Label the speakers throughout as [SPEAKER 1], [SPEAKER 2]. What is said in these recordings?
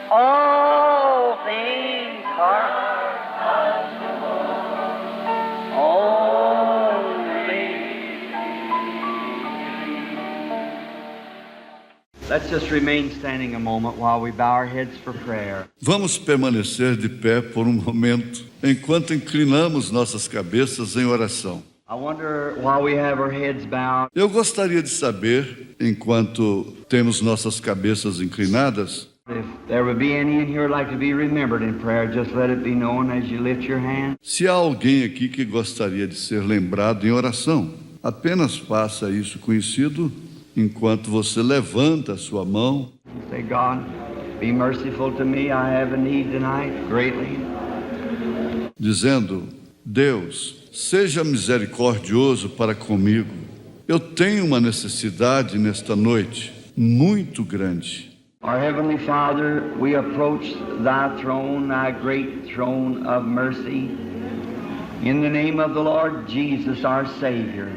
[SPEAKER 1] All things are only. Let's just remain standing a moment while we bow our heads for prayer.
[SPEAKER 2] Vamos permanecer de pé por um momento, enquanto inclinamos nossas cabeças em oração.
[SPEAKER 1] I wonder, while we have our heads bowed,
[SPEAKER 2] Eu gostaria de saber, enquanto temos nossas cabeças inclinadas,
[SPEAKER 1] if there would be any in here who'd like to be remembered in prayer, just let it be known as you lift your hand.
[SPEAKER 2] se há alguém aqui que gostaria de ser lembrado em oração. Apenas faça isso conhecido enquanto você levanta a sua mão,
[SPEAKER 1] You say, God, be merciful to me. I have a need tonight greatly.
[SPEAKER 2] dizendo: Deus, seja misericordioso para comigo. Eu tenho uma necessidade nesta noite muito grande.
[SPEAKER 1] Our Heavenly Father, we approach Thy throne, Thy great throne of mercy, in the name of the Lord Jesus, our Savior.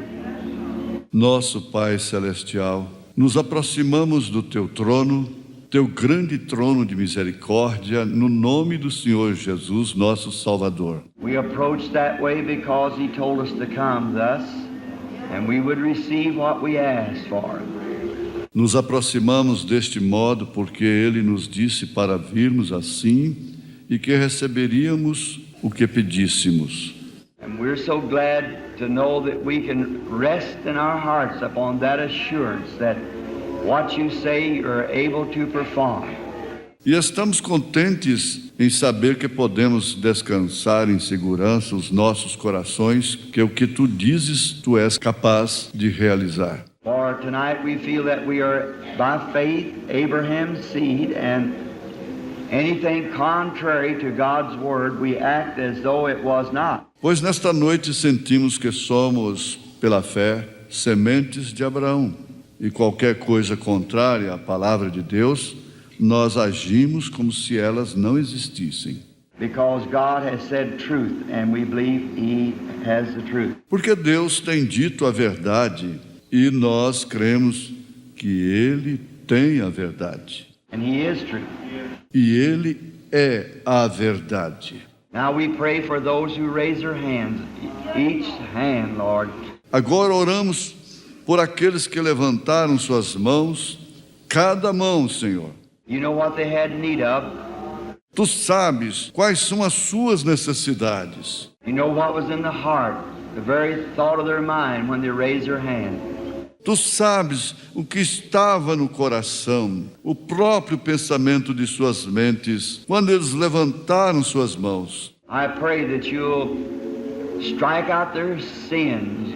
[SPEAKER 2] Nosso Pai Celestial, nos aproximamos do Teu trono, Teu grande trono de misericórdia, no nome do Senhor Jesus, nosso Salvador.
[SPEAKER 1] We approach that way because He told us to come thus, and we would receive what we asked for.
[SPEAKER 2] Nos aproximamos deste modo porque Ele nos disse para virmos assim e que receberíamos o que pedíssemos.
[SPEAKER 1] And we're so glad to know that we can rest in our hearts upon that assurance that what you say you're able to perform.
[SPEAKER 2] E estamos contentes em saber que podemos descansar em segurança os nossos corações, que o que Tu dizes, Tu és capaz de realizar.
[SPEAKER 1] For tonight we feel that we are, by faith, Abraham's seed, and anything contrary to God's word, we act as though it was not.
[SPEAKER 2] Pois nesta noite sentimos que somos, pela fé, sementes de Abraão. E qualquer coisa contrária à palavra de Deus, nós agimos como se elas não existissem.
[SPEAKER 1] Because God has said truth, and we believe He has the truth.
[SPEAKER 2] Porque Deus tem dito a verdade e nós cremos que Ele tem a verdade.
[SPEAKER 1] And He is truth.
[SPEAKER 2] E Ele é a verdade.
[SPEAKER 1] Now we pray for those who raise their hands, each hand, Lord.
[SPEAKER 2] Agora oramos por aqueles que levantaram suas mãos, cada mão, Senhor.
[SPEAKER 1] You know what they had need of.
[SPEAKER 2] Tu sabes quais são as suas necessidades.
[SPEAKER 1] You know what was in the heart, the very thought of their mind when they raised their hand.
[SPEAKER 2] Tu sabes o que estava no coração, o próprio pensamento de suas mentes, quando eles levantaram suas mãos.
[SPEAKER 1] I pray that you'll strike out their sins,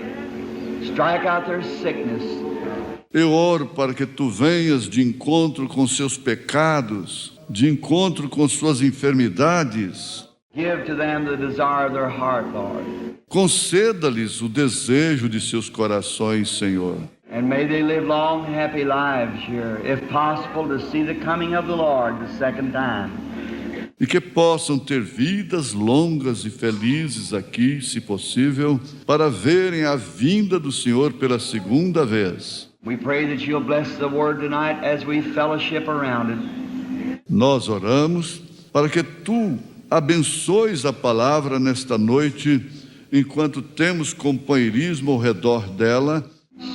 [SPEAKER 1] strike out their sickness.
[SPEAKER 2] Eu oro para que Tu venhas de encontro com seus pecados, de encontro com suas enfermidades.
[SPEAKER 1] Give to them the desire of their heart, Lord.
[SPEAKER 2] Conceda-lhes o desejo de seus corações, Senhor.
[SPEAKER 1] And may they live long, happy lives here, if possible, to see the coming of the Lord the second time.
[SPEAKER 2] E que possam ter vidas longas e felizes aqui, se possível, para verem a vinda do Senhor pela segunda vez.
[SPEAKER 1] We pray that you'll bless the word tonight as we fellowship around it.
[SPEAKER 2] Nós oramos para que Tu abençoes a palavra nesta noite, enquanto temos companheirismo ao redor dela,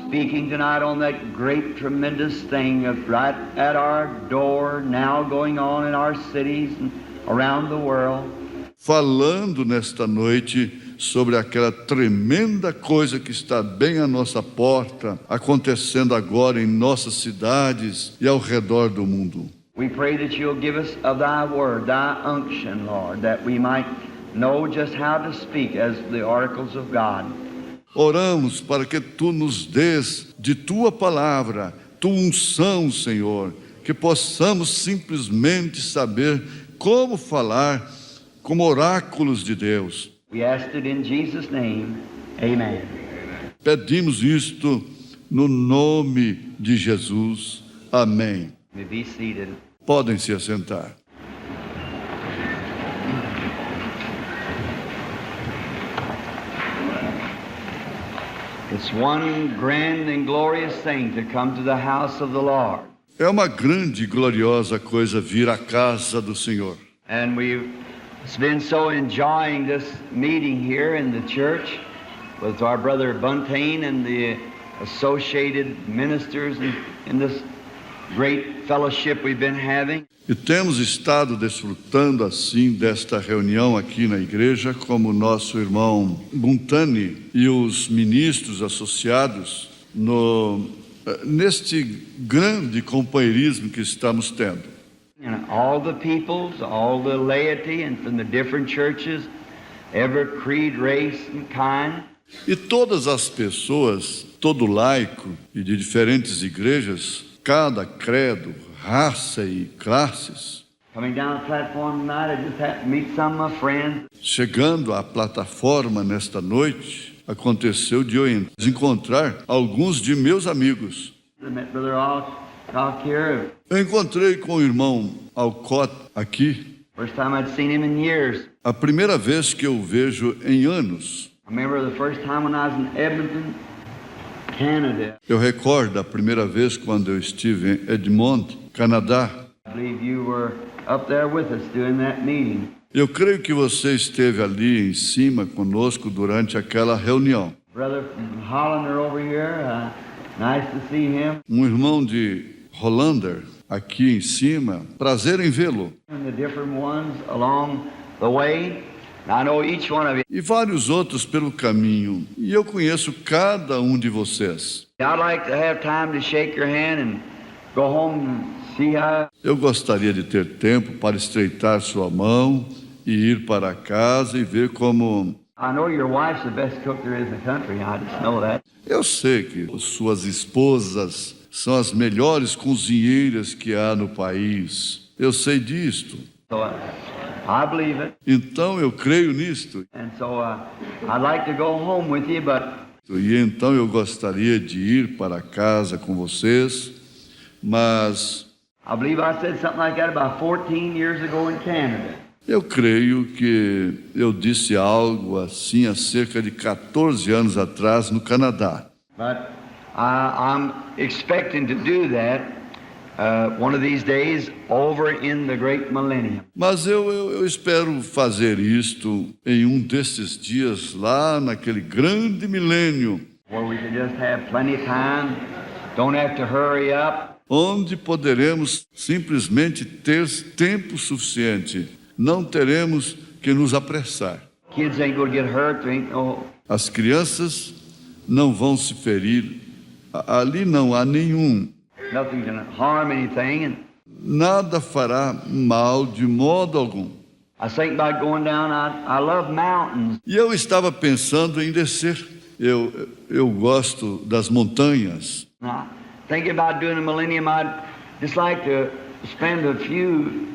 [SPEAKER 1] Speaking tonight on that great, tremendous thing of right at our door, now going on in our cities and around the world.
[SPEAKER 2] falando nesta noite sobre aquela tremenda coisa que está bem à nossa porta, acontecendo agora em nossas cidades e ao redor do mundo.
[SPEAKER 1] We pray that you'll give us of thy word, thy unction, Lord, that we might know just how to speak as the oracles of God.
[SPEAKER 2] Oramos para que Tu nos dês de Tua palavra, Tua unção, Senhor, que possamos simplesmente saber como falar como oráculos de Deus.
[SPEAKER 1] We ask it in Jesus' name. Amen.
[SPEAKER 2] Pedimos isto no nome de Jesus. Amém.
[SPEAKER 1] You may be seated.
[SPEAKER 2] Podem se assentar.
[SPEAKER 1] It's one grand and glorious thing to come to the house of the Lord.
[SPEAKER 2] É uma grande e gloriosa coisa vir à casa do Senhor.
[SPEAKER 1] And we've been so enjoying this meeting here in the church with our brother Buntain and the associated ministers in this great fellowship we've been having.
[SPEAKER 2] E temos estado desfrutando assim desta reunião aqui na igreja, como nosso irmão Buntani e os ministros associados neste grande companheirismo que estamos tendo.
[SPEAKER 1] And all the peoples, all the laity, and from the different churches, every creed, race, and kind.
[SPEAKER 2] E todas as pessoas, todo laico e de diferentes igrejas, cada credo, raça e classes,
[SPEAKER 1] Coming down the platform tonight, I just happened to meet some of my friends.
[SPEAKER 2] chegando à plataforma nesta noite, aconteceu de eu encontrar alguns de meus amigos.
[SPEAKER 1] I met Brother Alcock here.
[SPEAKER 2] Eu encontrei com o irmão Alcott aqui,
[SPEAKER 1] First time I'd seen him in years.
[SPEAKER 2] a primeira vez que eu o vejo em anos.
[SPEAKER 1] I remember the first time when I was in Edmonton, Canada.
[SPEAKER 2] Eu recordo a primeira vez quando eu estive em Edmonton, Canadá.
[SPEAKER 1] I believe you were up there with us doing that meeting.
[SPEAKER 2] Eu creio que você esteve ali em cima conosco durante aquela reunião.
[SPEAKER 1] Brother from Hollander over here, nice to see him.
[SPEAKER 2] Um irmão de Hollander aqui em cima, prazer em vê-lo.
[SPEAKER 1] And the different ones along the way. I know each one of you.
[SPEAKER 2] E vários outros pelo caminho. E eu conheço cada um de vocês.
[SPEAKER 1] I'd like to have time to shake your hand and go home and see how.
[SPEAKER 2] Eu gostaria de ter tempo para estreitar sua mão e ir para casa e ver como...
[SPEAKER 1] I know your wife's the best cook there is in the country. I just know that.
[SPEAKER 2] Eu sei que suas esposas são as melhores cozinheiras que há no país. Eu sei disto.
[SPEAKER 1] So I believe it.
[SPEAKER 2] Então eu creio nisto.
[SPEAKER 1] And so I'd like to go home with you, but
[SPEAKER 2] E então eu gostaria de ir para casa com vocês, mas
[SPEAKER 1] I believe I said something like that about 14 years ago in Canada.
[SPEAKER 2] eu creio que eu disse algo assim há cerca de 14 anos atrás no Canadá.
[SPEAKER 1] But I'm expecting to do that one of these days over in the great millennium.
[SPEAKER 2] Mas eu espero fazer isto em um desses dias lá naquele grande milênio,
[SPEAKER 1] Where we can just have plenty of time, don't have to hurry up.
[SPEAKER 2] onde poderemos simplesmente ter tempo suficiente. Não teremos que nos apressar.
[SPEAKER 1] Kids ain't going to get hurt. There ain't no.
[SPEAKER 2] As crianças não vão se ferir. Ali não há nenhum.
[SPEAKER 1] Nothing can harm anything. And
[SPEAKER 2] Nada fará mal de modo algum.
[SPEAKER 1] I was thinking about going down. I love mountains.
[SPEAKER 2] E eu estava pensando em descer. Eu gosto das montanhas.
[SPEAKER 1] Now, thinking about doing a millennium, I'd just like to spend a few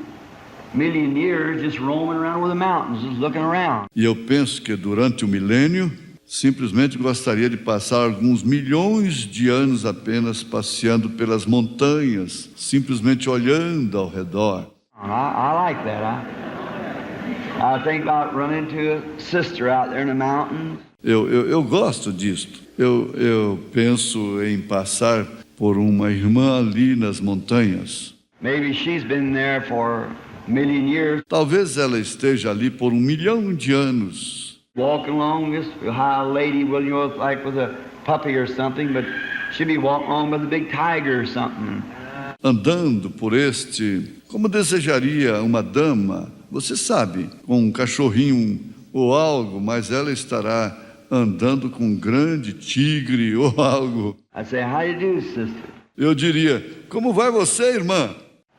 [SPEAKER 1] million years just roaming around with the mountains, just looking around.
[SPEAKER 2] E eu penso que durante o milênio, simplesmente gostaria de passar alguns milhões de anos apenas passeando pelas montanhas, simplesmente olhando ao redor.
[SPEAKER 1] And I like that. I think about running into a sister out there in the mountains.
[SPEAKER 2] Eu gosto disto. Eu penso em passar por uma irmã ali nas montanhas.
[SPEAKER 1] Maybe she's been there for a million years,
[SPEAKER 2] Talvez ela esteja ali por 1 milhão de anos.
[SPEAKER 1] walking along this how a lady will, like with a puppy or something, but she'd be walking along with a big tiger or something.
[SPEAKER 2] Andando por como desejaria uma dama, você sabe, com um cachorrinho ou algo, mas ela estará andando com um grande tigre ou algo.
[SPEAKER 1] I'd say, how you do, sister?
[SPEAKER 2] Eu diria, como vai você, irmã?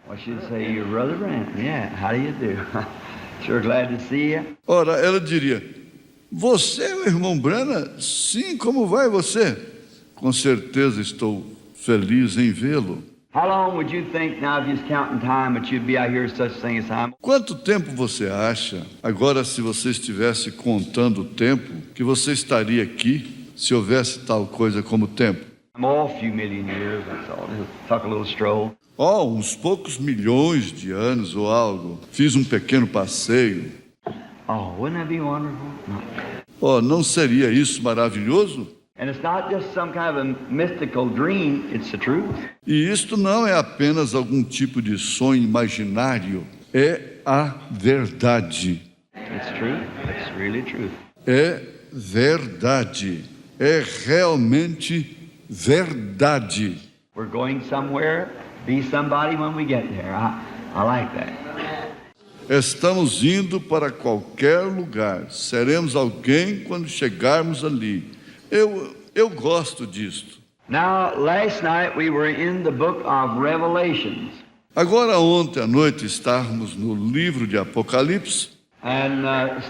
[SPEAKER 1] Well, she'd say, your brother Brent. Yeah, how do you do? Sure glad to see you.
[SPEAKER 2] Ora, ela diria, você é o irmão Branham? Sim, como vai você? Com certeza estou feliz em vê-lo.
[SPEAKER 1] How long would you think now, if you was counting time, that you'd be out here such thing as time?
[SPEAKER 2] Quanto tempo você acha, agora se você estivesse contando o tempo, que você estaria aqui, se houvesse tal coisa como tempo?
[SPEAKER 1] Oh, a few million years, that's all. Just took a little stroll.
[SPEAKER 2] Oh, uns poucos milhões de anos ou algo. Fiz um pequeno passeio.
[SPEAKER 1] Oh, wouldn't that be wonderful? No.
[SPEAKER 2] Oh, não seria isso maravilhoso?
[SPEAKER 1] And it's not just some kind of a mystical dream, it's the truth.
[SPEAKER 2] E isto não é apenas algum tipo de sonho imaginário, é a verdade.
[SPEAKER 1] It's true. It's really true.
[SPEAKER 2] É verdade. É realmente verdade.
[SPEAKER 1] We're going somewhere, be somebody when we get there. I like that.
[SPEAKER 2] Estamos indo para qualquer lugar. Seremos alguém quando chegarmos ali. Eu gosto disto.
[SPEAKER 1] Now, last night we were in the book of Revelations.
[SPEAKER 2] Agora, ontem à noite, estávamos no livro de Apocalipse.
[SPEAKER 1] And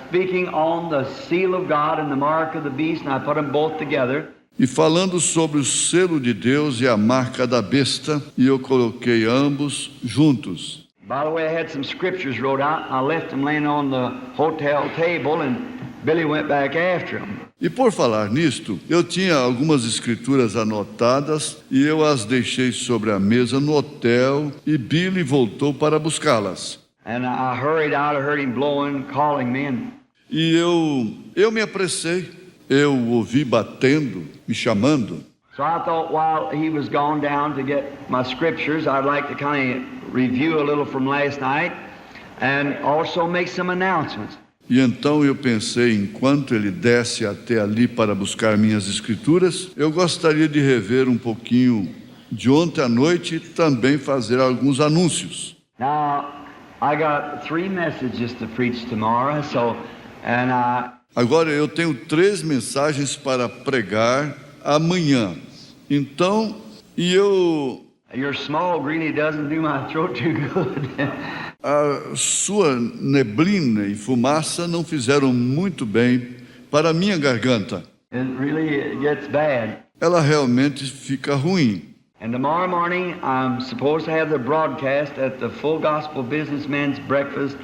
[SPEAKER 1] speaking on the seal of God and the mark of the beast, and I put them both together.
[SPEAKER 2] E falando sobre o selo de Deus e a marca da besta, e eu coloquei ambos juntos.
[SPEAKER 1] By the way, I had some scriptures wrote out. I left them laying on the hotel table, and Billy went back after them.
[SPEAKER 2] E por falar nisto, eu tinha algumas escrituras anotadas e eu as deixei sobre a mesa no hotel e Billy voltou para buscá-las.
[SPEAKER 1] And I hurried out. I heard him blowing, calling me, and
[SPEAKER 2] E eu me apressei, eu o ouvi batendo, me chamando.
[SPEAKER 1] so I thought while he was gone down to get my scriptures, I'd like to kind of review a little from last night and also make some announcements.
[SPEAKER 2] E então eu pensei, enquanto ele desce até ali para buscar minhas escrituras, eu gostaria de rever um pouquinho de ontem à noite e também fazer alguns anúncios.
[SPEAKER 1] Now, I got 3 messages to preach tomorrow,
[SPEAKER 2] Agora eu tenho 3 mensagens para pregar amanhã. Então,
[SPEAKER 1] your small greenie doesn't do my throat too good.
[SPEAKER 2] a sua neblina e fumaça não fizeram muito bem para a minha garganta.
[SPEAKER 1] It really gets bad.
[SPEAKER 2] Ela realmente fica ruim.
[SPEAKER 1] And tomorrow morning, I'm supposed to have the broadcast at the Full Gospel Businessmen's Breakfast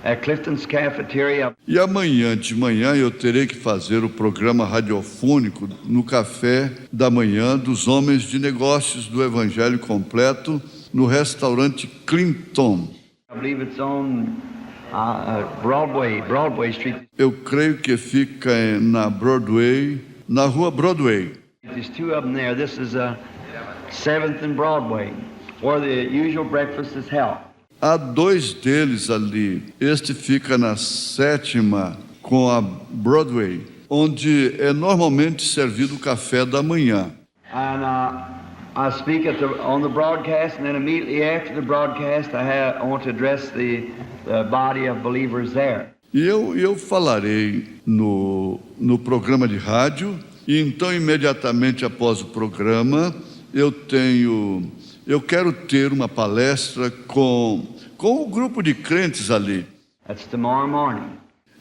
[SPEAKER 1] at Clifton's Cafeteria.
[SPEAKER 2] E amanhã de manhã eu terei que fazer o programa radiofônico no café da manhã dos homens de negócios do Evangelho Completo no restaurante Clinton.
[SPEAKER 1] I believe it's on Broadway Street.
[SPEAKER 2] Eu creio que fica na Broadway, na rua Broadway.
[SPEAKER 1] There's 2 of them there. This is 7th and Broadway, where the usual breakfast is held.
[SPEAKER 2] Há 2 deles ali. Este fica na 7ª com a Broadway, onde é normalmente servido o café da manhã.
[SPEAKER 1] And I speak on the broadcast, and then immediately after the broadcast, I want to address the body of believers there.
[SPEAKER 2] E eu falarei no programa de rádio, e então imediatamente após o programa, eu quero ter uma palestra com o grupo de crentes ali.
[SPEAKER 1] That's tomorrow morning.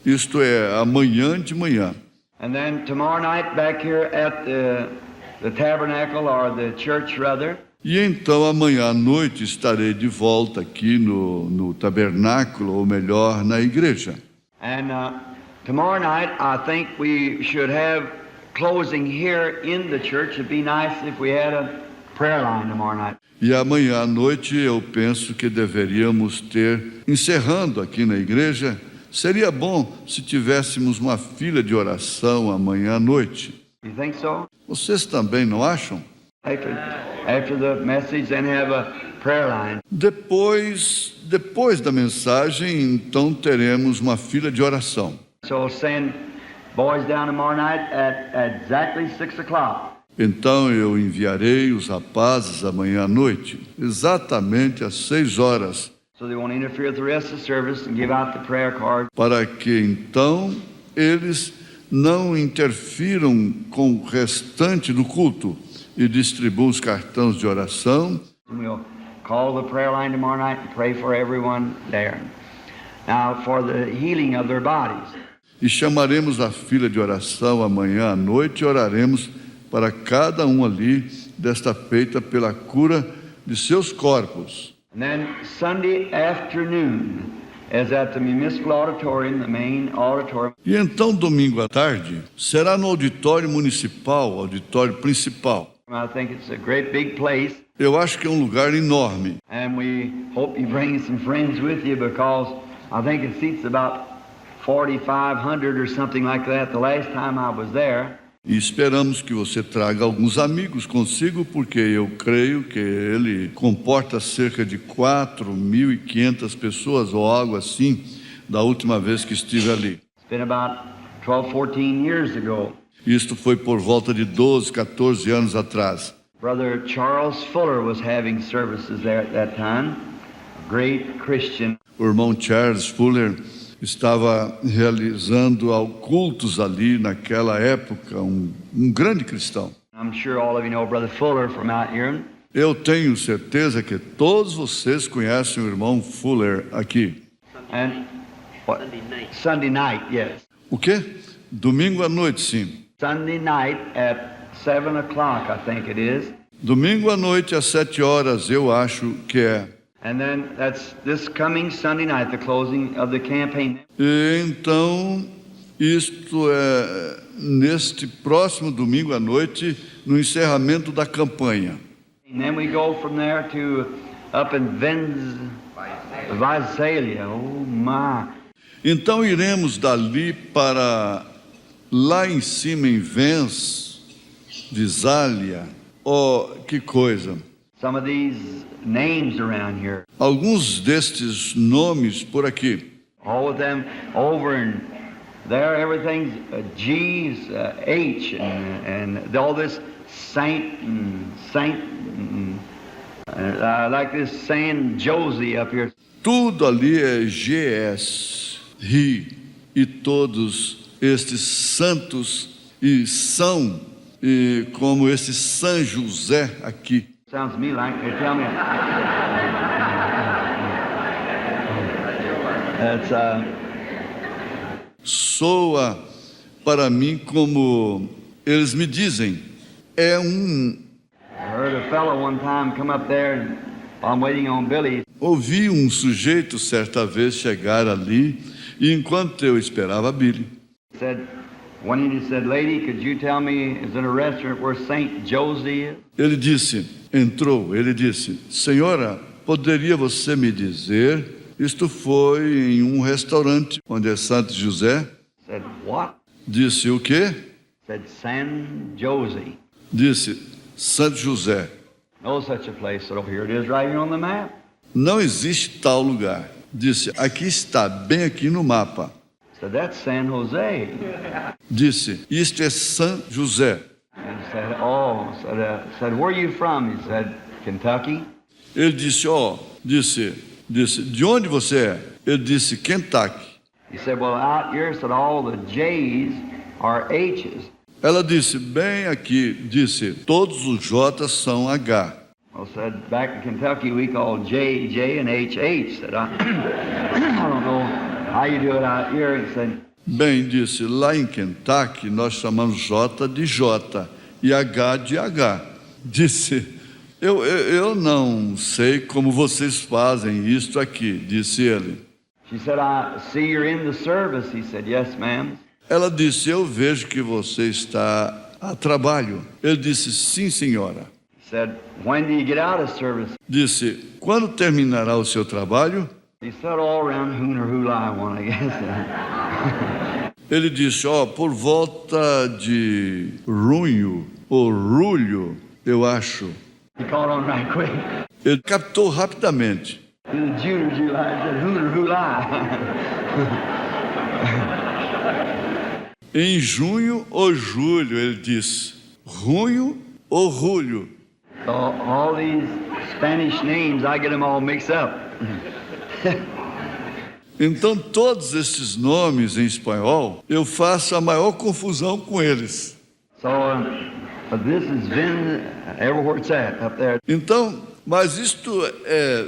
[SPEAKER 2] Isto é, amanhã de manhã.
[SPEAKER 1] And then tomorrow night back here at the tabernacle, or the church rather.
[SPEAKER 2] E então amanhã à noite estarei de volta aqui no tabernáculo, ou melhor, na igreja.
[SPEAKER 1] And tomorrow night, I think we should have closing here in the church. It'd be nice if we had a prayer line tomorrow night.
[SPEAKER 2] E amanhã à noite eu penso que deveríamos ter, encerrando aqui na igreja, seria bom se tivéssemos uma fila de oração amanhã à noite.
[SPEAKER 1] You think so?
[SPEAKER 2] Vocês também não acham?
[SPEAKER 1] After the message, then have a prayer line.
[SPEAKER 2] Depois da mensagem, então teremos uma fila de oração.
[SPEAKER 1] So send boys down tomorrow night at exactly 6 o'clock.
[SPEAKER 2] Então eu enviarei os rapazes amanhã à noite, exatamente às 6 horas,
[SPEAKER 1] So they won't interfere with the rest of the service and give out the prayer card.
[SPEAKER 2] para que então eles não interfiram com o restante do culto e distribuam os cartões de oração.
[SPEAKER 1] And we'll call the prayer line tomorrow night and pray for everyone there. Now, for the healing of their bodies.
[SPEAKER 2] E chamaremos a fila de oração amanhã à noite e oraremos para cada um ali desta feita pela cura de seus corpos.
[SPEAKER 1] And then Sunday afternoon is at the municipal auditorium, the main auditorium.
[SPEAKER 2] E então domingo à tarde será no auditório municipal, auditório principal.
[SPEAKER 1] I think it's a great big place,
[SPEAKER 2] Eu acho que é um lugar enorme.
[SPEAKER 1] and we hope you bring some friends with you because I think it seats about 4,500 or something like that the last time I was there.
[SPEAKER 2] E esperamos que você traga alguns amigos consigo, porque eu creio que ele comporta cerca de 4.500 pessoas ou algo assim, da última vez que estive ali.
[SPEAKER 1] It's been about 12, 14 years ago.
[SPEAKER 2] Isto foi por volta de 12, 14 anos atrás.
[SPEAKER 1] Brother Charles Fuller was having services there at that time, a great Christian.
[SPEAKER 2] O irmão Charles Fuller estava realizando cultos ali naquela época, um grande cristão.
[SPEAKER 1] I'm sure all of you know Brother Fuller from out here.
[SPEAKER 2] Eu tenho certeza que todos vocês conhecem o irmão Fuller aqui.
[SPEAKER 1] And what? Sunday night, yes.
[SPEAKER 2] O quê? Domingo à noite, sim.
[SPEAKER 1] Sunday night at 7 o'clock, I think it is.
[SPEAKER 2] Domingo à noite às 7 horas, eu acho que é.
[SPEAKER 1] And then that's this coming Sunday night, the closing of the campaign.
[SPEAKER 2] E então, isto é neste próximo domingo à noite, no encerramento da campanha.
[SPEAKER 1] And then we go from there to up in Visalia. Oh my.
[SPEAKER 2] Então iremos dali para lá em cima em Visalia. Oh, que coisa!
[SPEAKER 1] Some of these names around here,
[SPEAKER 2] Alguns destes nomes por aqui.
[SPEAKER 1] all of them over and there, everything's G's, H, and all this Saint and like this saying Josie up here.
[SPEAKER 2] Tudo ali é GS, RI, e todos estes santos e são e como esse São José aqui.
[SPEAKER 1] Sounds to me like they tell me. That's
[SPEAKER 2] Soa para mim como eles me dizem, é
[SPEAKER 1] I heard a fellow one time come up there and while I'm waiting on Billy.
[SPEAKER 2] Ouvi um sujeito certa vez chegar ali e enquanto eu esperava Billy,
[SPEAKER 1] Said, one of you said, lady, could you tell me, is in a restaurant where Saint Josie is?
[SPEAKER 2] ele disse, senhora, poderia você me dizer, isto foi em um restaurante onde é Santo José?
[SPEAKER 1] Said, what?
[SPEAKER 2] Disse o quê?
[SPEAKER 1] Said, San Josie.
[SPEAKER 2] Disse, Santo José.
[SPEAKER 1] No such a place. So here it is right here on the map.
[SPEAKER 2] Não existe tal lugar. Disse, aqui está, bem aqui no mapa.
[SPEAKER 1] Said, that's San Jose.
[SPEAKER 2] Disse, isto é São José.
[SPEAKER 1] And said, oh, said, where are you from? He said, Kentucky.
[SPEAKER 2] Ele disse, disse, de onde você é? Ele disse, Kentucky.
[SPEAKER 1] He said, well, out here, said, all the J's are H's.
[SPEAKER 2] Ela disse, bem aqui, disse, todos os J's são H.
[SPEAKER 1] Well, said, back in Kentucky, we call J, J, and H, H. Said, I don't know how you do it out here. He said,
[SPEAKER 2] Bem, disse, lá em Kentucky nós chamamos J de J e H de H. Disse, eu não sei como vocês fazem isto aqui, disse ele.
[SPEAKER 1] she said, I see you're in the service. He said, yes, ma'am.
[SPEAKER 2] Ela disse, eu vejo que você está a trabalho. Ele disse, sim, senhora.
[SPEAKER 1] He said, when do you get out of service?
[SPEAKER 2] Disse, quando terminará o seu trabalho?
[SPEAKER 1] He said, all around Hooner Hula one, I guess.
[SPEAKER 2] Ele disse, por volta de junho ou julho, eu acho.
[SPEAKER 1] He caught on right quick.
[SPEAKER 2] Ele captou rapidamente.
[SPEAKER 1] He was June or July. He said, Hooner Hula.
[SPEAKER 2] Em junho ou julho, ele disse. Junho ou julho.
[SPEAKER 1] So all these Spanish names, I get them all mixed up.
[SPEAKER 2] Então, todos esses nomes em espanhol, eu faço a maior confusão com eles.
[SPEAKER 1] So this is Vin, everywhere it's at, up there.
[SPEAKER 2] Então, mas isto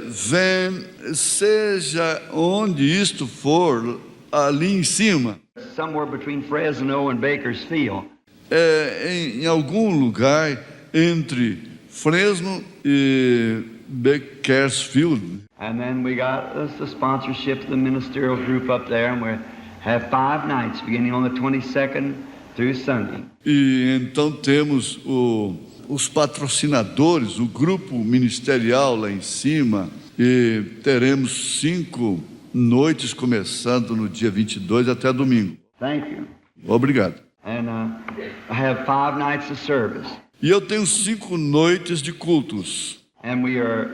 [SPEAKER 2] vem, seja onde isto for, ali em cima,
[SPEAKER 1] Somewhere between Fresno and Bakersfield.
[SPEAKER 2] em algum lugar entre Fresno e Bakersfield.
[SPEAKER 1] And then we got the sponsorship of the ministerial group up there, and we have 5 nights beginning on the 22nd through Sunday.
[SPEAKER 2] E então temos o os patrocinadores, o grupo ministerial lá em cima, e teremos 5 noites começando no dia 22 até domingo.
[SPEAKER 1] Thank you.
[SPEAKER 2] Obrigado.
[SPEAKER 1] And I have 5 nights of service.
[SPEAKER 2] E eu tenho 5 noites de cultos.
[SPEAKER 1] And we are,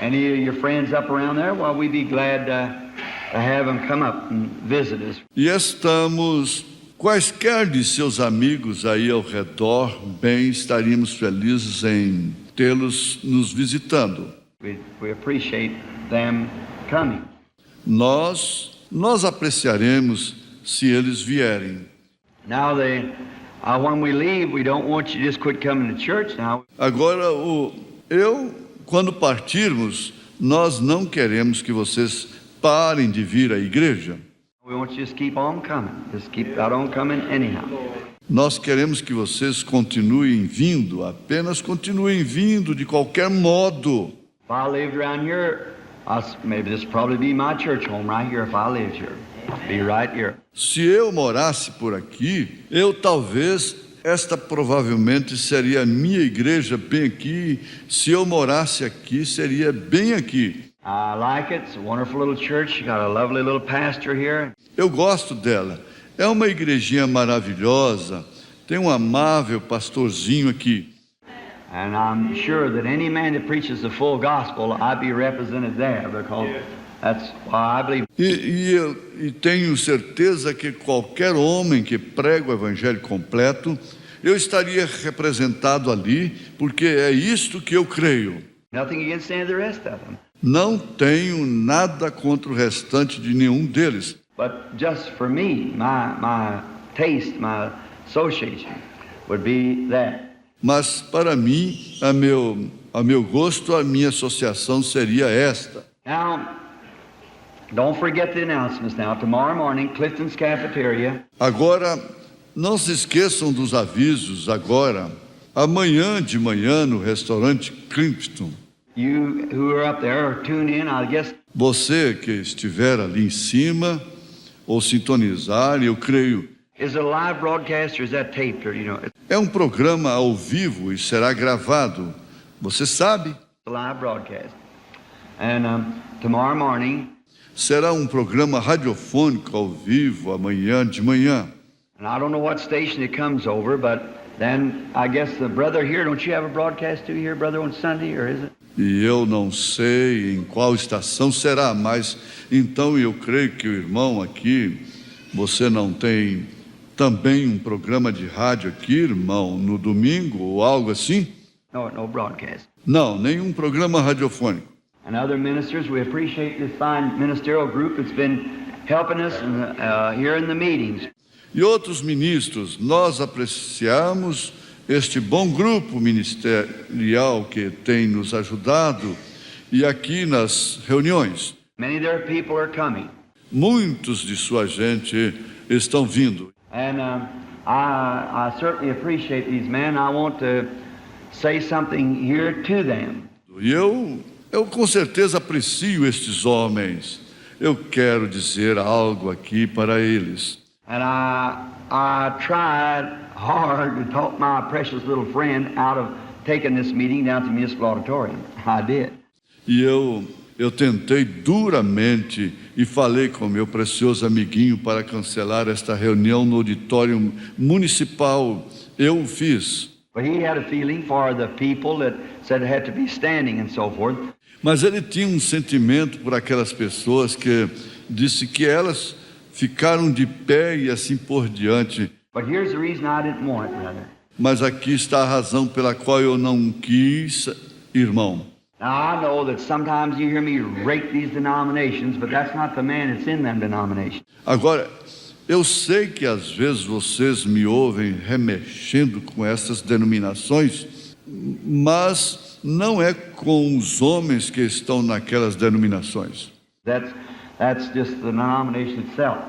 [SPEAKER 1] any of your friends up around there, well, we'd be glad to have them come up and visit us.
[SPEAKER 2] E estamos, quaisquer de seus amigos aí ao redor, bem, estaríamos felizes em tê-los nos visitando.
[SPEAKER 1] We appreciate them coming.
[SPEAKER 2] Nós apreciaremos se eles vierem.
[SPEAKER 1] Now, when we leave, we don't want you to just quit coming to church now.
[SPEAKER 2] Agora, quando partirmos, nós não queremos que vocês parem de vir à igreja.
[SPEAKER 1] We want you to just keep on coming. Just keep right on coming anyhow.
[SPEAKER 2] Nós queremos que vocês continuem vindo, apenas continuem vindo de qualquer modo.
[SPEAKER 1] If I lived around here, maybe this would probably be my church home right here if I lived here. Be right here.
[SPEAKER 2] Se eu morasse por aqui, esta provavelmente seria a minha igreja bem aqui. Se eu morasse aqui, seria bem aqui.
[SPEAKER 1] I like it. It's a wonderful little church. You got a lovely little pastor here.
[SPEAKER 2] Eu gosto dela. É uma igrejinha maravilhosa. Tem um amável pastorzinho aqui.
[SPEAKER 1] And I'm sure that any man that preaches the full gospel, I'd be represented there because that's why I believe.
[SPEAKER 2] E tenho certeza que qualquer homem que prega o evangelho completo, eu estaria representado ali, porque é isto que eu creio.
[SPEAKER 1] Nothing against any of the rest of them.
[SPEAKER 2] Não tenho nada contra o restante de nenhum deles.
[SPEAKER 1] But just for me, my taste, my association would be that.
[SPEAKER 2] Mas para mim, a meu gosto, a minha associação seria esta.
[SPEAKER 1] Now, don't forget the announcements now. Tomorrow morning, Clifton's Cafeteria.
[SPEAKER 2] Agora, não se esqueçam dos avisos agora. Amanhã de manhã no restaurante Clifton.
[SPEAKER 1] You who are up there, tune in, I guess.
[SPEAKER 2] Você que estiver ali em cima ou sintonizar, eu creio.
[SPEAKER 1] Is it a live broadcast or is that taped? Or,
[SPEAKER 2] É um programa ao vivo e será gravado. Você sabe?
[SPEAKER 1] it's a live broadcast. And tomorrow morning,
[SPEAKER 2] Será um programa radiofônico ao vivo amanhã de manhã.
[SPEAKER 1] and I don't know what station it comes over, but then I guess the brother here, don't you have a broadcast too here, brother, on Sunday, or is it?
[SPEAKER 2] E eu não sei em qual estação será, mas então eu creio que o irmão aqui, você não tem também um programa de rádio aqui, irmão, no domingo ou algo assim?
[SPEAKER 1] No broadcast.
[SPEAKER 2] Não, nenhum programa radiofônico.
[SPEAKER 1] And other ministers, we appreciate this fine ministerial group that's been helping us here in the meetings.
[SPEAKER 2] E outros ministros, nós apreciamos este bom grupo ministerial que tem nos ajudado e aqui nas reuniões.
[SPEAKER 1] Many of their people are coming.
[SPEAKER 2] Muitos de sua gente estão vindo.
[SPEAKER 1] And I certainly appreciate these men. I want to say something here to them.
[SPEAKER 2] E eu com certeza aprecio estes homens. Eu quero dizer algo aqui para eles.
[SPEAKER 1] And I tried hard to talk my precious little friend out of taking this meeting down to the municipal auditorium. I did.
[SPEAKER 2] E eu tentei duramente e falei com meu precioso amiguinho para cancelar esta reunião no auditório municipal. Eu o fiz.
[SPEAKER 1] But he had a feeling for the people that said it had to be standing and so forth.
[SPEAKER 2] Mas ele tinha um sentimento por aquelas pessoas que disse que elas ficaram de pé e assim por diante.
[SPEAKER 1] But here's the reason I didn't want it, brother.
[SPEAKER 2] Mas aqui está a razão pela qual eu não quis, irmão.
[SPEAKER 1] Now I know that sometimes you hear me rake these denominations, but that's not the man that's in them denominations.
[SPEAKER 2] Agora, eu sei que às vezes vocês me ouvem remexendo com essas denominações, mas não é com os homens que estão naquelas denominações.
[SPEAKER 1] That's just the denomination itself.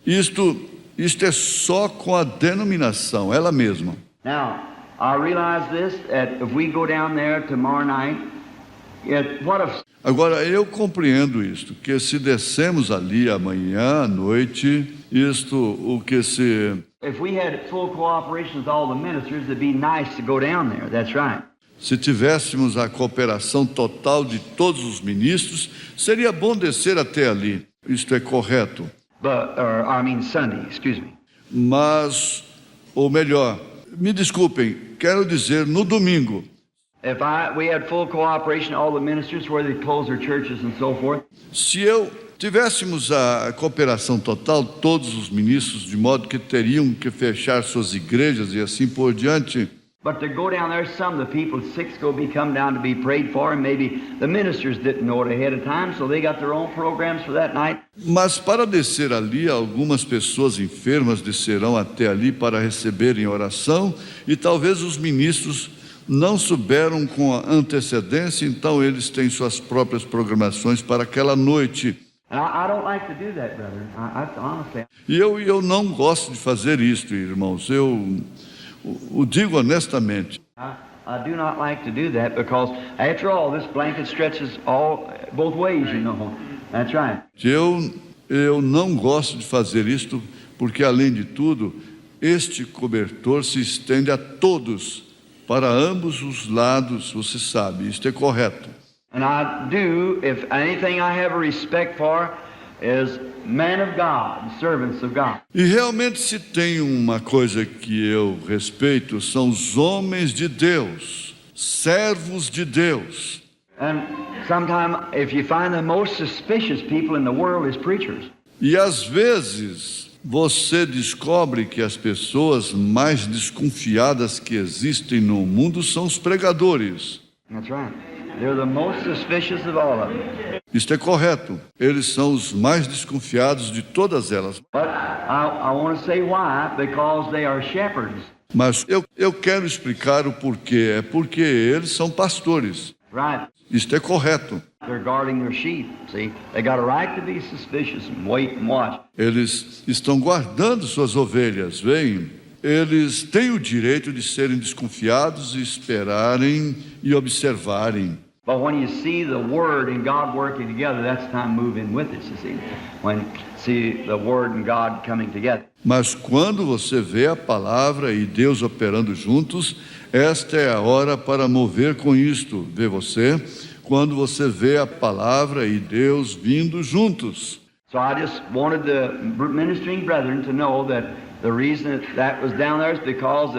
[SPEAKER 2] Isto é só com a denominação, ela mesma.
[SPEAKER 1] Now, I realize this, that if we go down there tomorrow night,
[SPEAKER 2] Agora, eu compreendo isto, que se descemos ali amanhã à noite, o que se
[SPEAKER 1] If we had full cooperation with all the ministers, it'd be nice to go down there. That's right.
[SPEAKER 2] Se tivéssemos a cooperação total de todos os ministros, seria bom descer até ali. Isto é correto.
[SPEAKER 1] Sunday, excuse me.
[SPEAKER 2] Mas, ou melhor, me desculpem, quero dizer no domingo.
[SPEAKER 1] We had full cooperation, all the ministers, where they close their churches and so forth.
[SPEAKER 2] Se tivéssemos a cooperação total, todos os ministros, de modo que teriam que fechar suas igrejas e assim por diante.
[SPEAKER 1] But to go down there, some of the people sick come down to be prayed for, and maybe the ministers didn't know it ahead of time, so they got their own programs for that night.
[SPEAKER 2] Mas para descer ali, algumas pessoas enfermas descerão até ali para receberem oração, e talvez os ministros não souberam com a antecedência, então eles têm suas próprias programações para aquela noite.
[SPEAKER 1] I don't like to do that, brother. Honestly.
[SPEAKER 2] E eu não gosto de fazer isto, irmãos. Eu o digo honestamente.
[SPEAKER 1] I do not like to do that because, after all, this blanket stretches both ways, you know. That's right.
[SPEAKER 2] Eu não gosto de fazer isto porque, além de tudo, este cobertor se estende a todos, para ambos os lados, você sabe, isto é correto.
[SPEAKER 1] And I do, if anything I have a respect for is men of God, servants of God.
[SPEAKER 2] E realmente, se tem uma coisa que eu respeito, são os homens de Deus, servos de Deus.
[SPEAKER 1] And sometimes, if you find the most suspicious people in the world is preachers.
[SPEAKER 2] E às vezes você descobre que as pessoas mais desconfiadas que existem no mundo são os pregadores.
[SPEAKER 1] That's right. They're the most suspicious of all of them.
[SPEAKER 2] Isto é correto. Eles são os mais desconfiados de todas elas.
[SPEAKER 1] But I want to say why, because they are shepherds.
[SPEAKER 2] Mas eu quero explicar o porquê. É porque eles são pastores.
[SPEAKER 1] Right.
[SPEAKER 2] Isto é correto.
[SPEAKER 1] They're guarding their sheep. See, they got a right to be suspicious and wait and watch.
[SPEAKER 2] Eles estão guardando suas ovelhas, veem? Eles têm o direito de serem desconfiados e esperarem e observarem.
[SPEAKER 1] But when you see the Word and God working together, that's time to move in with us, you see. When you see the Word and God coming together.
[SPEAKER 2] Mas quando você vê a palavra e Deus operando juntos, esta é a hora para mover com isto. Vê você? Quando você vê a palavra e Deus vindo juntos.
[SPEAKER 1] So I just wanted the ministering brethren to know that the reason that was down there is because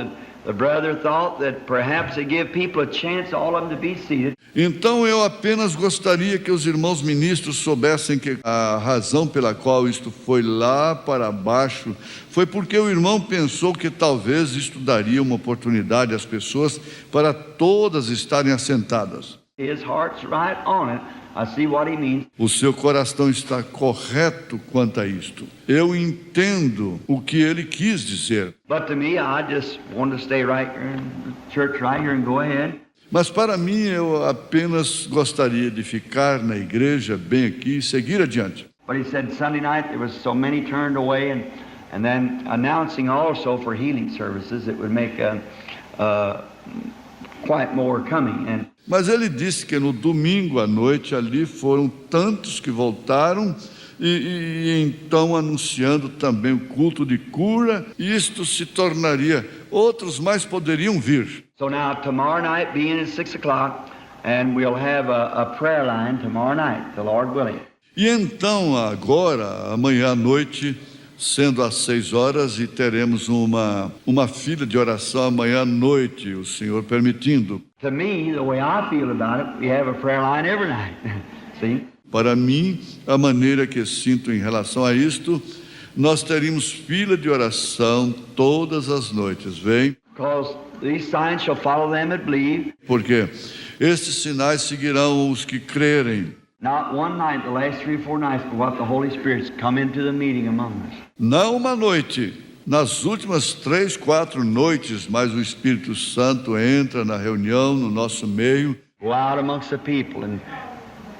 [SPEAKER 1] the brother thought that perhaps they give people a chance, all of them, to be seated.
[SPEAKER 2] Então eu apenas gostaria que os irmãos ministros soubessem que a razão pela qual isto foi lá para baixo foi porque o irmão pensou que talvez isto daria uma oportunidade às pessoas para todas estarem assentadas.
[SPEAKER 1] His heart's right on it. I see what he means.
[SPEAKER 2] O seu coração está correto quanto a isto. Eu entendo o que ele quis dizer.
[SPEAKER 1] But to me, I just wanted to stay right here in the church right here and go ahead.
[SPEAKER 2] Mas para mim, eu apenas gostaria de ficar na igreja bem aqui e seguir adiante.
[SPEAKER 1] But he said Sunday night there was so many turned away, and then announcing also for healing services, it would make quite more coming.
[SPEAKER 2] Mas ele disse que no domingo à noite ali foram tantos que voltaram e então anunciando também o culto de cura, isto se tornaria, outros mais poderiam vir.
[SPEAKER 1] So now tomorrow night being at 6 o'clock, and we'll have a prayer line tomorrow night, the Lord willing.
[SPEAKER 2] E então agora, amanhã à noite, sendo às 6 horas, e teremos uma fila de oração amanhã à noite, o Senhor permitindo.
[SPEAKER 1] To me, the way I feel about it, we have a prayer line every night. See?
[SPEAKER 2] Para mim, a maneira que sinto em relação a isto, nós teríamos fila de oração todas as noites, vem?
[SPEAKER 1] Because these signs shall follow them that believe.
[SPEAKER 2] Porque estes sinais seguirão os que crerem.
[SPEAKER 1] Not one night, the last 3 or 4 nights, but what the Holy Spirit's come into the meeting among us.
[SPEAKER 2] Não uma noite, nas últimas 3, 4 noites, mas o Espírito Santo entra na reunião, no nosso meio.
[SPEAKER 1] Go out amongst the people and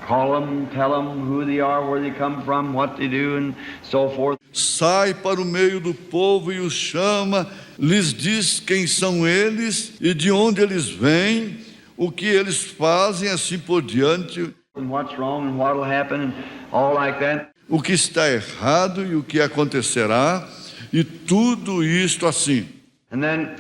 [SPEAKER 1] call them, tell them who they are, where they come from, what they do, and so forth.
[SPEAKER 2] Sai para o meio do povo e os chama, lhes diz quem são eles e de onde eles vêm, o que eles fazem, assim por diante.
[SPEAKER 1] And what's wrong and what'll happen and all like that.
[SPEAKER 2] O que está errado e o que acontecerá, E tudo isto assim.
[SPEAKER 1] And then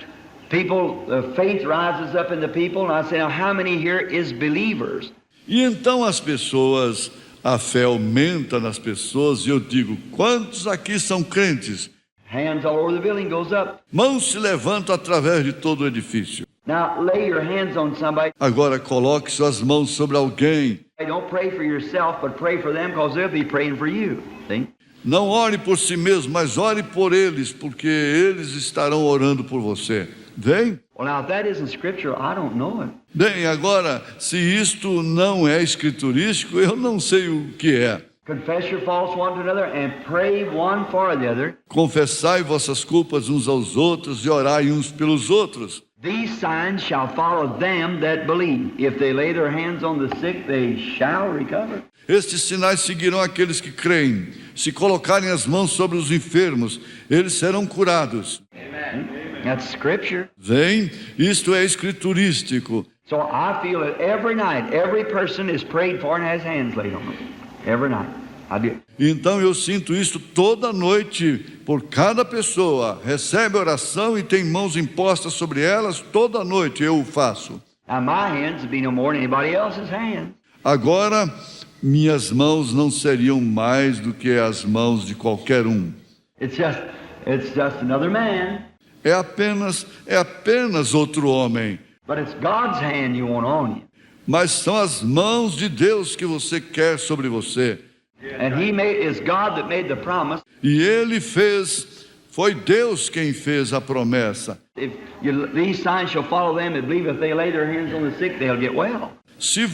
[SPEAKER 1] faith rises up in the people, and I say, now how many here is believers?
[SPEAKER 2] E então as pessoas, a fé aumenta nas pessoas, e eu digo, quantos aqui são crentes?
[SPEAKER 1] Hands all over the building goes up.
[SPEAKER 2] Mãos se levantam através de todo o edifício.
[SPEAKER 1] Now lay your hands on somebody.
[SPEAKER 2] Agora coloque suas mãos sobre alguém.
[SPEAKER 1] Don't pray for yourself, but pray for them, because they'll be praying for you. See?
[SPEAKER 2] Não ore por si mesmo, mas ore por eles, porque eles estarão orando por você. Vem?
[SPEAKER 1] Well, now if that isn't scriptural, I don't know it.
[SPEAKER 2] Bem, agora, se isto não é escriturístico, eu não sei o que é.
[SPEAKER 1] Confess your faults one to another and pray one for the other.
[SPEAKER 2] Confessai vossas culpas uns aos outros e orai uns pelos outros.
[SPEAKER 1] These signs shall follow them that believe. If they lay their hands on the sick, they shall recover.
[SPEAKER 2] Estes sinais seguirão aqueles que creem. Se colocarem as mãos sobre os enfermos, eles serão curados.
[SPEAKER 1] Amen. That's scripture.
[SPEAKER 2] Vem, isto é escriturístico.
[SPEAKER 1] So I feel that every night, every person is prayed for and has hands laid on them. Every night. I do.
[SPEAKER 2] Então eu sinto isso toda noite, por cada pessoa. Recebe oração e tem mãos impostas sobre elas, toda noite eu o faço.
[SPEAKER 1] Now my hands would be no more than anybody else's hands.
[SPEAKER 2] Agora, minhas mãos não seriam mais do que as mãos de qualquer um.
[SPEAKER 1] It's just another man.
[SPEAKER 2] É apenas outro homem.
[SPEAKER 1] But it's God's hand you want on you.
[SPEAKER 2] Mas são as mãos de Deus que você quer sobre você.
[SPEAKER 1] And it's God that made the promise.
[SPEAKER 2] E Ele fez, foi Deus quem fez a promessa.
[SPEAKER 1] These signs shall follow them that believe. If they lay their hands on the sick, they'll get well.
[SPEAKER 2] Se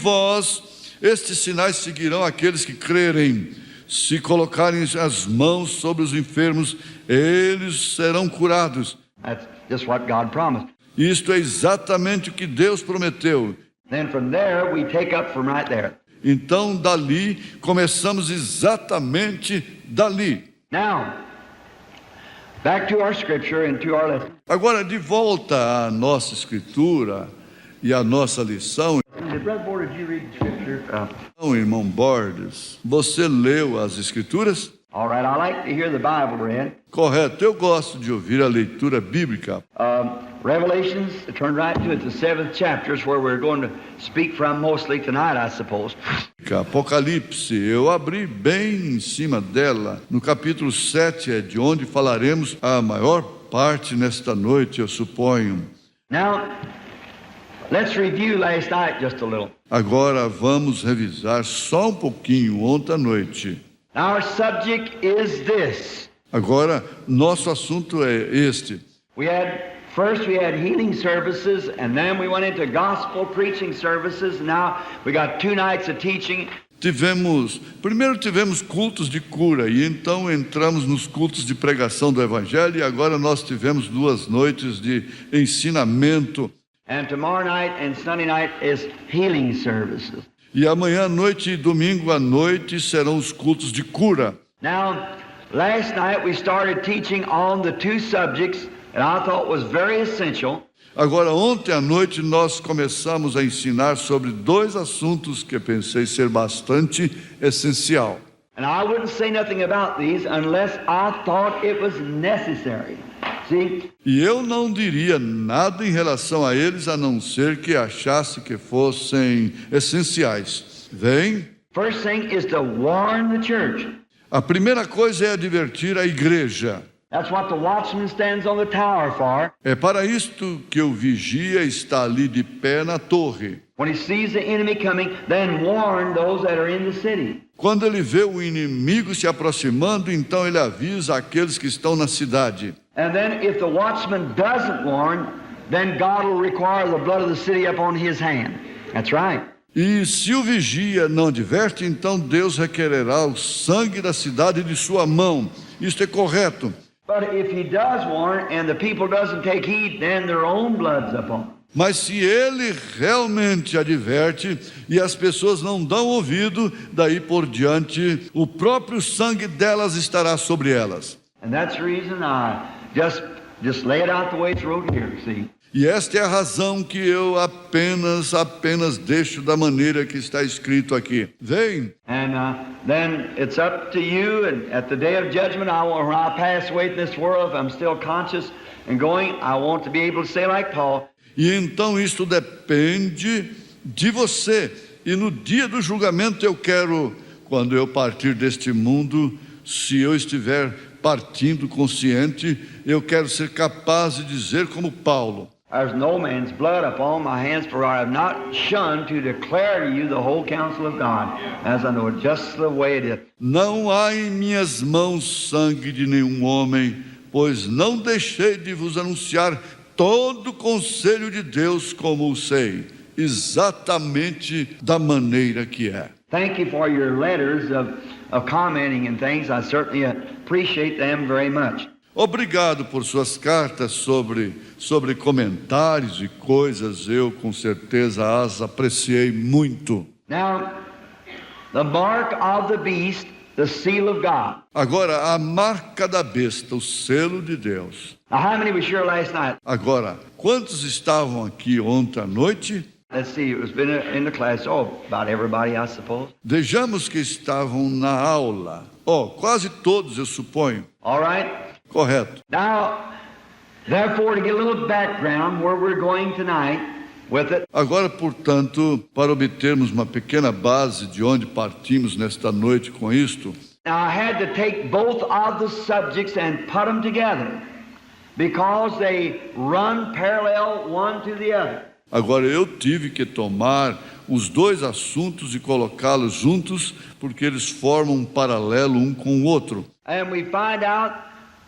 [SPEAKER 2] estes sinais seguirão aqueles que crerem. Se colocarem as mãos sobre os enfermos, eles serão curados.
[SPEAKER 1] That's just what God promised.
[SPEAKER 2] Isto é exatamente o que Deus prometeu.
[SPEAKER 1] Then from there we take up from right there.
[SPEAKER 2] Então, dali, começamos exatamente dali.
[SPEAKER 1] Now, back to our scripture and to our lesson.
[SPEAKER 2] Agora, de volta à nossa escritura e à nossa lição.
[SPEAKER 1] Brother Board, did you read the scripture?
[SPEAKER 2] Então, irmão Borges, você leu as escrituras?
[SPEAKER 1] All right, I like to hear the Bible read.
[SPEAKER 2] Correto, eu gosto de ouvir a leitura bíblica.
[SPEAKER 1] Revelations, turn right to it, the 7th chapter is where we're going to speak from mostly tonight, I suppose.
[SPEAKER 2] Apocalipse, eu abri bem em cima dela. No capítulo 7 é de onde falaremos a maior parte nesta noite, eu suponho.
[SPEAKER 1] Now, let's review last night just a little.
[SPEAKER 2] Agora vamos revisar só um pouquinho ontem à noite.
[SPEAKER 1] Our subject is this.
[SPEAKER 2] Agora, nosso assunto é este.
[SPEAKER 1] First we had healing services, and then we went into gospel preaching services. Now we got 2 nights of teaching.
[SPEAKER 2] Primeiro tivemos cultos de cura, e então entramos nos cultos de pregação do Evangelho, e agora nós tivemos 2 noites de ensinamento.
[SPEAKER 1] And tomorrow night and Sunday night is healing services.
[SPEAKER 2] E amanhã à noite e domingo à noite serão os cultos de cura.
[SPEAKER 1] Now, last night we started teaching on the 2 subjects that I thought was very essential.
[SPEAKER 2] Agora, ontem à noite nós começamos a ensinar sobre 2 assuntos que pensei ser bastante essencial.
[SPEAKER 1] And I wouldn't say nothing about these unless I thought it was necessary. See?
[SPEAKER 2] E eu não diria nada em relação a eles, a não ser que achasse que fossem essenciais. Vem?
[SPEAKER 1] First thing is to warn the church.
[SPEAKER 2] A primeira coisa é advertir a igreja.
[SPEAKER 1] That's what the watchman stands on the tower for.
[SPEAKER 2] É para isto que o vigia está ali de pé na torre.
[SPEAKER 1] When he sees the enemy coming, then warn those that are in the city.
[SPEAKER 2] Quando ele vê o inimigo se aproximando, então ele avisa aqueles que estão na cidade.
[SPEAKER 1] And then if the watchman doesn't warn, then God will require the blood of the city upon his hand. That's right.
[SPEAKER 2] E se o vigia não adverte, então Deus requererá o sangue da cidade de sua mão. Isto é correto.
[SPEAKER 1] But if he does warn and the people doesn't take heed, then their own blood's upon them.
[SPEAKER 2] Mas se ele realmente adverte e as pessoas não dão ouvido, daí por diante o próprio sangue delas estará sobre elas.
[SPEAKER 1] And that's the reason I just lay it out the way it's wrote here, see.
[SPEAKER 2] E esta é a razão que eu apenas deixo da maneira que está escrito aqui. Vem.
[SPEAKER 1] And then it's up to you, and at the day of judgment, when I pass away from this world, if I'm still conscious and going, I want to be able to say like Paul.
[SPEAKER 2] E então isto depende de você. E no dia do julgamento eu quero, quando eu partir deste mundo, se eu estiver partindo consciente, eu quero ser capaz de dizer como Paulo:
[SPEAKER 1] There's no man's blood upon my hands, for I have not shunned to declare to you the whole counsel of God, as I know it just the way it is.
[SPEAKER 2] Não há em minhas mãos sangue de nenhum homem, pois não deixei de vos anunciar todo o conselho de Deus como o sei, exatamente da maneira que é.
[SPEAKER 1] Thank you for your letters of commenting and things. I certainly appreciate them very much.
[SPEAKER 2] Obrigado por suas cartas sobre comentários e coisas, eu com certeza as apreciei muito.
[SPEAKER 1] Now, the mark of the beast, the seal of God.
[SPEAKER 2] Agora, a marca da besta, o selo de Deus.
[SPEAKER 1] Now, how many was here last night?
[SPEAKER 2] Agora, quantos estavam aqui ontem à noite?
[SPEAKER 1] Let's see, it was been in the class. Oh, about everybody, I suppose.
[SPEAKER 2] Vejamos que estavam na aula. Quase todos, eu suponho.
[SPEAKER 1] All right.
[SPEAKER 2] Correto.
[SPEAKER 1] Now, therefore, to get a little background where we're going tonight with it.
[SPEAKER 2] Agora, portanto, para obtermos uma pequena base de onde partimos nesta noite com isto,
[SPEAKER 1] Now, I had to take both of the subjects and put them together because they run parallel one to the other.
[SPEAKER 2] agora eu tive que tomar os dois assuntos e colocá-los juntos, porque eles formam um paralelo um com o outro.
[SPEAKER 1] And we find out,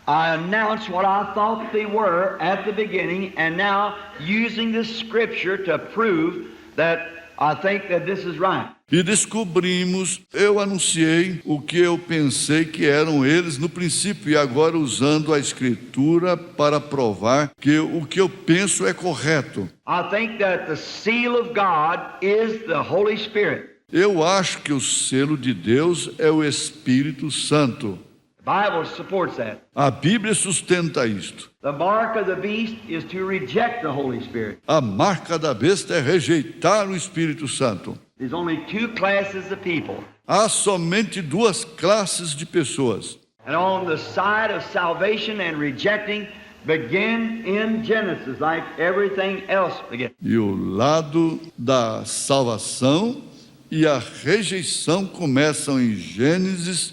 [SPEAKER 1] I announced what I thought they were at the beginning, and now using this scripture to prove that I think that this is right.
[SPEAKER 2] E descobrimos, eu anunciei o que eu pensei que eram eles no princípio, e agora usando a Escritura para provar que o que eu penso é correto.
[SPEAKER 1] I think that the seal of God is the Holy Spirit.
[SPEAKER 2] Eu acho que o selo de Deus é o Espírito Santo.
[SPEAKER 1] The Bible supports that.
[SPEAKER 2] A Bíblia sustenta isto.
[SPEAKER 1] The mark of the beast is to reject the Holy Spirit.
[SPEAKER 2] A marca da besta é rejeitar o Espírito Santo.
[SPEAKER 1] There's only two classes of people.
[SPEAKER 2] Há somente duas classes de pessoas.
[SPEAKER 1] And on the side of salvation and rejecting begin in Genesis, like everything else begins.
[SPEAKER 2] E o lado da salvação e a rejeição começam em Gênesis,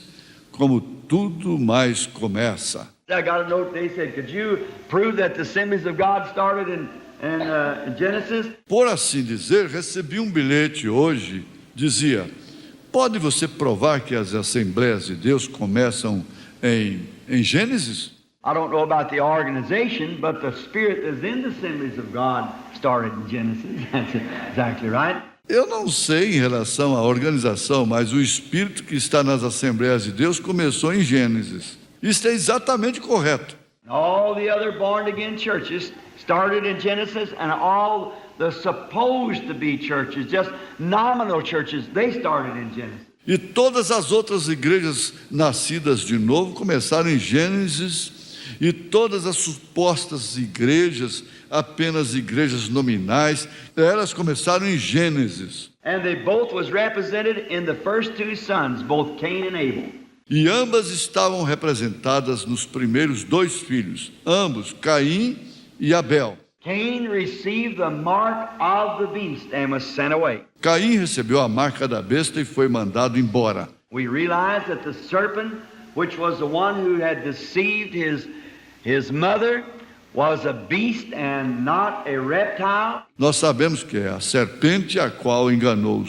[SPEAKER 2] como tudo mais começa.
[SPEAKER 1] I got a note, they said, could you prove that the assemblies of God started in Genesis?
[SPEAKER 2] Por assim dizer, recebi um bilhete hoje, dizia: pode você provar que as Assembleias de Deus começam em Gênesis?
[SPEAKER 1] I don't know about the organization, but the spirit that's in the assemblies of God started in Genesis. That's exactly right.
[SPEAKER 2] Eu não sei em relação à organização, mas o Espírito que está nas Assembleias de Deus começou em Gênesis. Isso é exatamente correto.
[SPEAKER 1] All the other born-again churches started in Genesis, and all the supposed to be churches, just nominal churches, they started in Genesis.
[SPEAKER 2] E todas as outras igrejas nascidas de novo começaram em Gênesis, e todas as supostas igrejas, apenas igrejas nominais, elas começaram em Gênesis.
[SPEAKER 1] And they both was represented in the first two sons, both Cain and Abel.
[SPEAKER 2] E ambas estavam representadas nos primeiros dois filhos, ambos, Caim e Abel.
[SPEAKER 1] Cain received the mark of the beast and was sent away.
[SPEAKER 2] Caim recebeu a marca da besta e foi mandado embora.
[SPEAKER 1] We realize that the serpent, which was the one who had deceived his mother, was a beast and not a reptile.
[SPEAKER 2] Nós sabemos que a serpente a qual enganou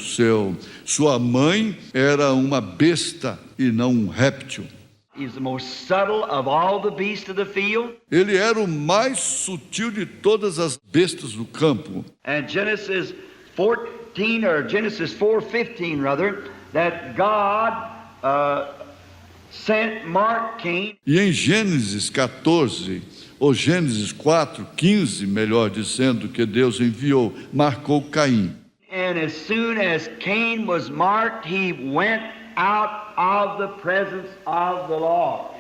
[SPEAKER 2] sua mãe era uma besta e não um réptil.
[SPEAKER 1] He's the most subtle of all the beasts of the field.
[SPEAKER 2] Ele era o mais sutil de todas as bestas do campo.
[SPEAKER 1] And Genesis 14, or Genesis 4:15 rather, that God sent Mark Cain.
[SPEAKER 2] E em Gênesis 14, ou Gênesis 4:15, melhor dizendo, que Deus marcou Caim.
[SPEAKER 1] And as soon as Cain was marked, he went out of the presence of the Lord.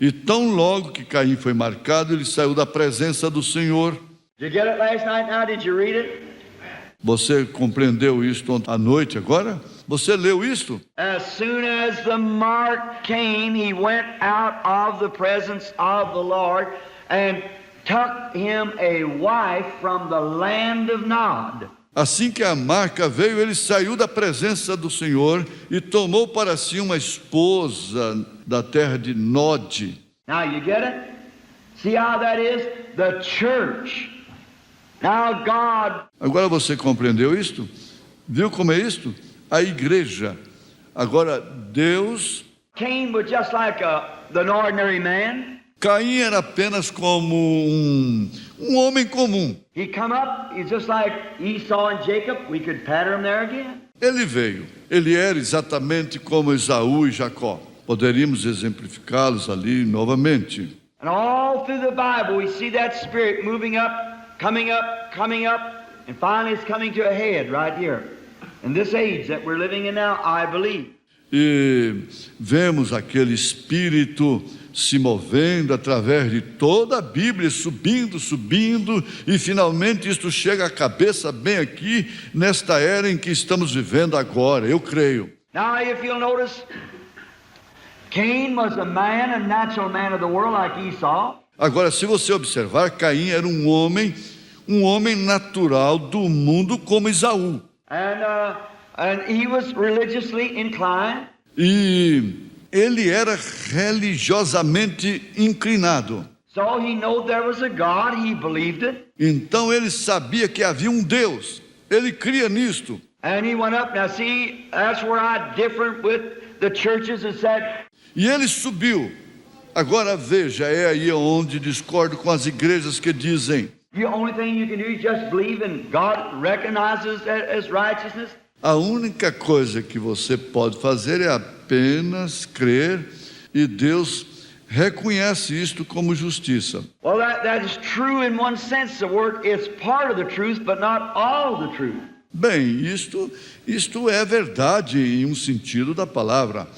[SPEAKER 2] E tão logo que Caim foi marcado, ele saiu da presença do Senhor.
[SPEAKER 1] Did you get it last night now? Did you read it?
[SPEAKER 2] Você compreendeu isto à noite agora? Você leu isto?
[SPEAKER 1] As soon as the mark came, he went out of the presence of the Lord and took him a wife from the land of Nod.
[SPEAKER 2] Assim que a marca veio, ele saiu da presença do Senhor e tomou para si uma esposa da terra de Nod.
[SPEAKER 1] Now you get it? See how that is? The church. Now God.
[SPEAKER 2] Agora você compreendeu isto? Viu como é isto? A igreja. Agora Deus.
[SPEAKER 1] Cain was just like an ordinary man.
[SPEAKER 2] Caim era apenas como um homem comum.
[SPEAKER 1] He come up, he's just like Esau and Jacob. We could pattern him there again.
[SPEAKER 2] Ele veio. Ele era exatamente como Esaú e Jacó. Poderíamos exemplificá-los ali novamente.
[SPEAKER 1] And all through the Bible we see that spirit moving up, coming up, coming up, and finally it's coming to a head right here. In this age that we're living in now, I believe.
[SPEAKER 2] E vemos aquele espírito se movendo através de toda a Bíblia, subindo, subindo, e finalmente isto chega à cabeça bem aqui, nesta era em que estamos vivendo agora, eu creio.
[SPEAKER 1] Now if you'll notice, Cain was a natural man of the world like Esau.
[SPEAKER 2] Agora, se você observar, Caim era um homem natural do mundo como Esaú.
[SPEAKER 1] And he was religiously inclined.
[SPEAKER 2] E ele era religiosamente inclinado.
[SPEAKER 1] So he knew there was a God, he believed it.
[SPEAKER 2] Então ele sabia que havia um Deus. Ele cria nisto.
[SPEAKER 1] And he went up. Now see, that's where I differ with the churches that said.
[SPEAKER 2] E ele subiu. Agora veja, é aí onde discordo com as igrejas que dizem:
[SPEAKER 1] The only thing you can do is just believe and God recognizes that as righteousness.
[SPEAKER 2] A única coisa que você pode fazer é apenas crer e Deus reconhece isto como justiça.
[SPEAKER 1] Well, that is true in one sense. The word is part of the truth, but not all the truth.
[SPEAKER 2] Bem, isto é verdade em um sentido da palavra.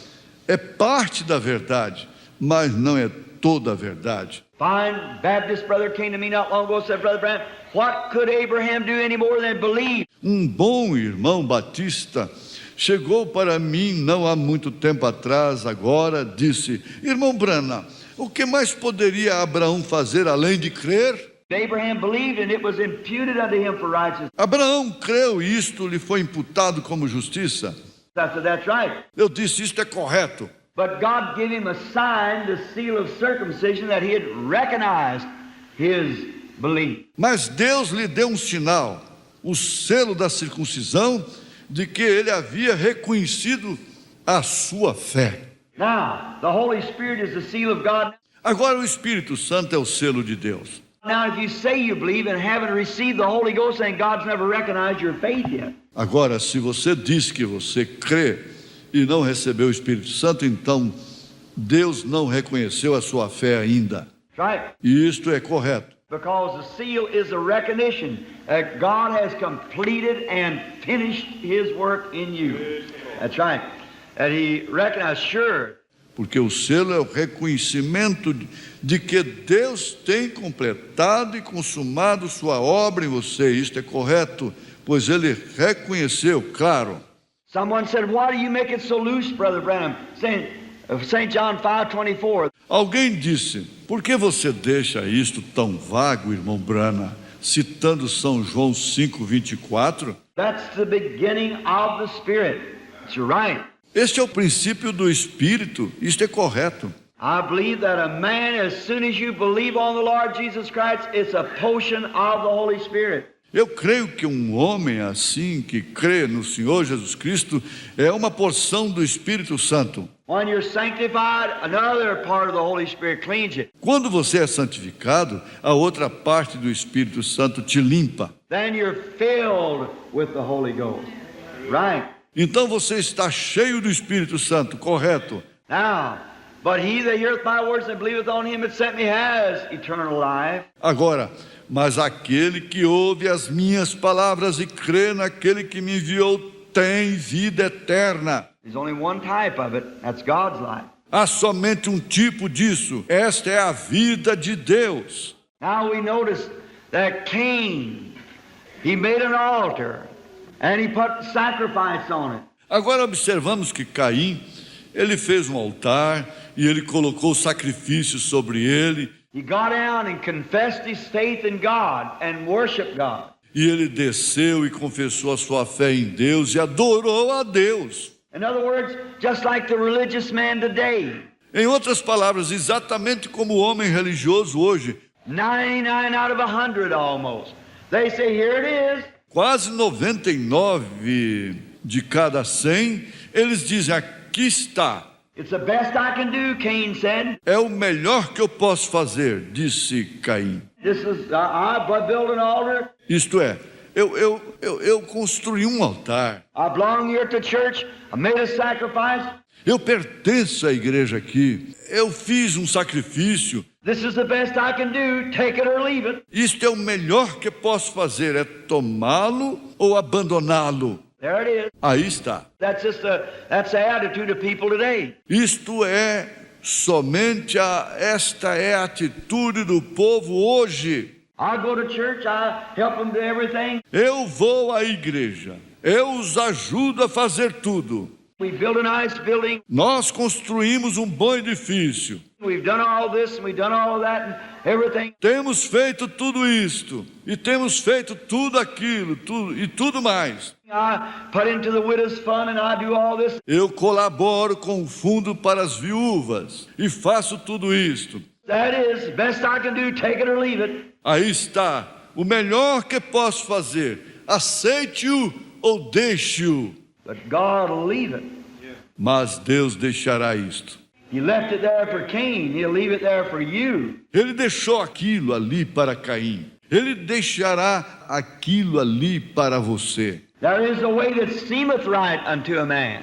[SPEAKER 2] É parte da verdade, mas não é toda a verdade.
[SPEAKER 1] Fine Baptist brother came to me not long ago and said, Brother Branham, what could Abraham do any more than believe?
[SPEAKER 2] Um bom irmão batista chegou para mim não há muito tempo atrás, agora, disse: Irmão Branham, o que mais poderia Abraão fazer além de crer?
[SPEAKER 1] Abraham believed and it was imputed unto him for righteousness.
[SPEAKER 2] Abraão creu e isto lhe foi imputado como justiça.
[SPEAKER 1] That's right.
[SPEAKER 2] Eu disse: isto é correto.
[SPEAKER 1] But God gave him a sign, the seal of circumcision, that he had recognized his belief.
[SPEAKER 2] Mas Deus lhe deu um sinal, o selo da circuncisão, de que ele havia reconhecido a sua fé.
[SPEAKER 1] Now, the Holy Spirit is the seal of God.
[SPEAKER 2] Agora o Espírito Santo é o selo de Deus.
[SPEAKER 1] Now, if you say you believe and haven't received the Holy Ghost, then God's never recognized your faith yet.
[SPEAKER 2] Agora, se você diz que você crê e não recebeu o Espírito Santo, então Deus não reconheceu a sua fé ainda.
[SPEAKER 1] Right?
[SPEAKER 2] E isto é correto.
[SPEAKER 1] Because the seal is a recognition that God has completed and finished His work in you. That's right. That He recognized, sure.
[SPEAKER 2] Porque o selo é o reconhecimento de que Deus tem completado e consumado sua obra em você. Isto é correto, pois Ele reconheceu, claro.
[SPEAKER 1] Someone said, why do you make it so loose, Brother Branham? St. John 5:24.
[SPEAKER 2] Alguém disse: por que você deixa isto tão vago, irmão Branham, citando São João 5:24?
[SPEAKER 1] That's the beginning of the Spirit. That's right.
[SPEAKER 2] Este é o princípio do Espírito, isto é correto.
[SPEAKER 1] I believe that a man, as soon as you believe on the Lord Jesus Christ, it's a portion of the Holy Spirit.
[SPEAKER 2] Eu creio que um homem assim, que crê no Senhor Jesus Cristo, é uma porção do Espírito Santo.
[SPEAKER 1] When you're sanctified, another part of the Holy Spirit cleans you.
[SPEAKER 2] Quando você é santificado, a outra parte do Espírito Santo te limpa.
[SPEAKER 1] Then you're filled with the Holy Ghost. Right.
[SPEAKER 2] Então você está cheio do Espírito Santo, correto?
[SPEAKER 1] Now, but he that heareth my words and believeth on him that sent me has eternal life.
[SPEAKER 2] Agora, mas aquele que ouve as minhas palavras e crê naquele que me enviou tem vida eterna.
[SPEAKER 1] There's only one type of it, that's God's life.
[SPEAKER 2] Há somente um tipo disso. Esta é a vida de Deus.
[SPEAKER 1] Now we notice that Cain, he made an altar and he put sacrifice on it.
[SPEAKER 2] Agora observamos que Caim, ele fez um altar e ele colocou sacrifício sobre ele.
[SPEAKER 1] He got down and confessed his faith in God and worshiped God.
[SPEAKER 2] E ele desceu e confessou a sua fé em Deus e adorou a Deus.
[SPEAKER 1] In other words, just like the religious man today,
[SPEAKER 2] Em outras palavras, exatamente como o homem religioso hoje,
[SPEAKER 1] 99 out of 100 almost. They say, here it is.
[SPEAKER 2] quase 99 de cada 100, eles dizem, aqui está.
[SPEAKER 1] It's the best I can do, Cain said.
[SPEAKER 2] É o melhor que eu posso fazer, disse Caim.
[SPEAKER 1] This is, I built an altar.
[SPEAKER 2] Isto é, eu construí um altar.
[SPEAKER 1] I belong here to church. I made a sacrifice.
[SPEAKER 2] Eu pertenço à igreja aqui. Eu fiz um sacrifício.
[SPEAKER 1] This is the best I can do. Take it or leave it.
[SPEAKER 2] Isto é o melhor que posso fazer, é tomá-lo ou abandoná-lo.
[SPEAKER 1] There it is.
[SPEAKER 2] Aí está.
[SPEAKER 1] That's the attitude of people today.
[SPEAKER 2] Isto é somente esta é a atitude do povo hoje.
[SPEAKER 1] I go to church. I help them do everything.
[SPEAKER 2] Eu vou à igreja. Eu os ajudo a fazer tudo.
[SPEAKER 1] We build a nice building.
[SPEAKER 2] Nós construímos um bom edifício.
[SPEAKER 1] We've done all this and we've done all that and everything.
[SPEAKER 2] Temos feito tudo isto e temos feito tudo aquilo, tudo e tudo mais.
[SPEAKER 1] I put into the widow's fund and I do all this.
[SPEAKER 2] Eu colaboro com o fundo para as viúvas e faço tudo isto.
[SPEAKER 1] That is best I can do. Take it or leave it.
[SPEAKER 2] Aí está, o melhor que posso fazer. Aceite-o ou deixe-o.
[SPEAKER 1] But God will leave it.
[SPEAKER 2] Mas Deus deixará isto.
[SPEAKER 1] He left it there for Cain. He'll leave it there for you.
[SPEAKER 2] Ele deixou aquilo ali para Caim. Ele deixará aquilo ali para você.
[SPEAKER 1] There is a way that seemeth right unto a man,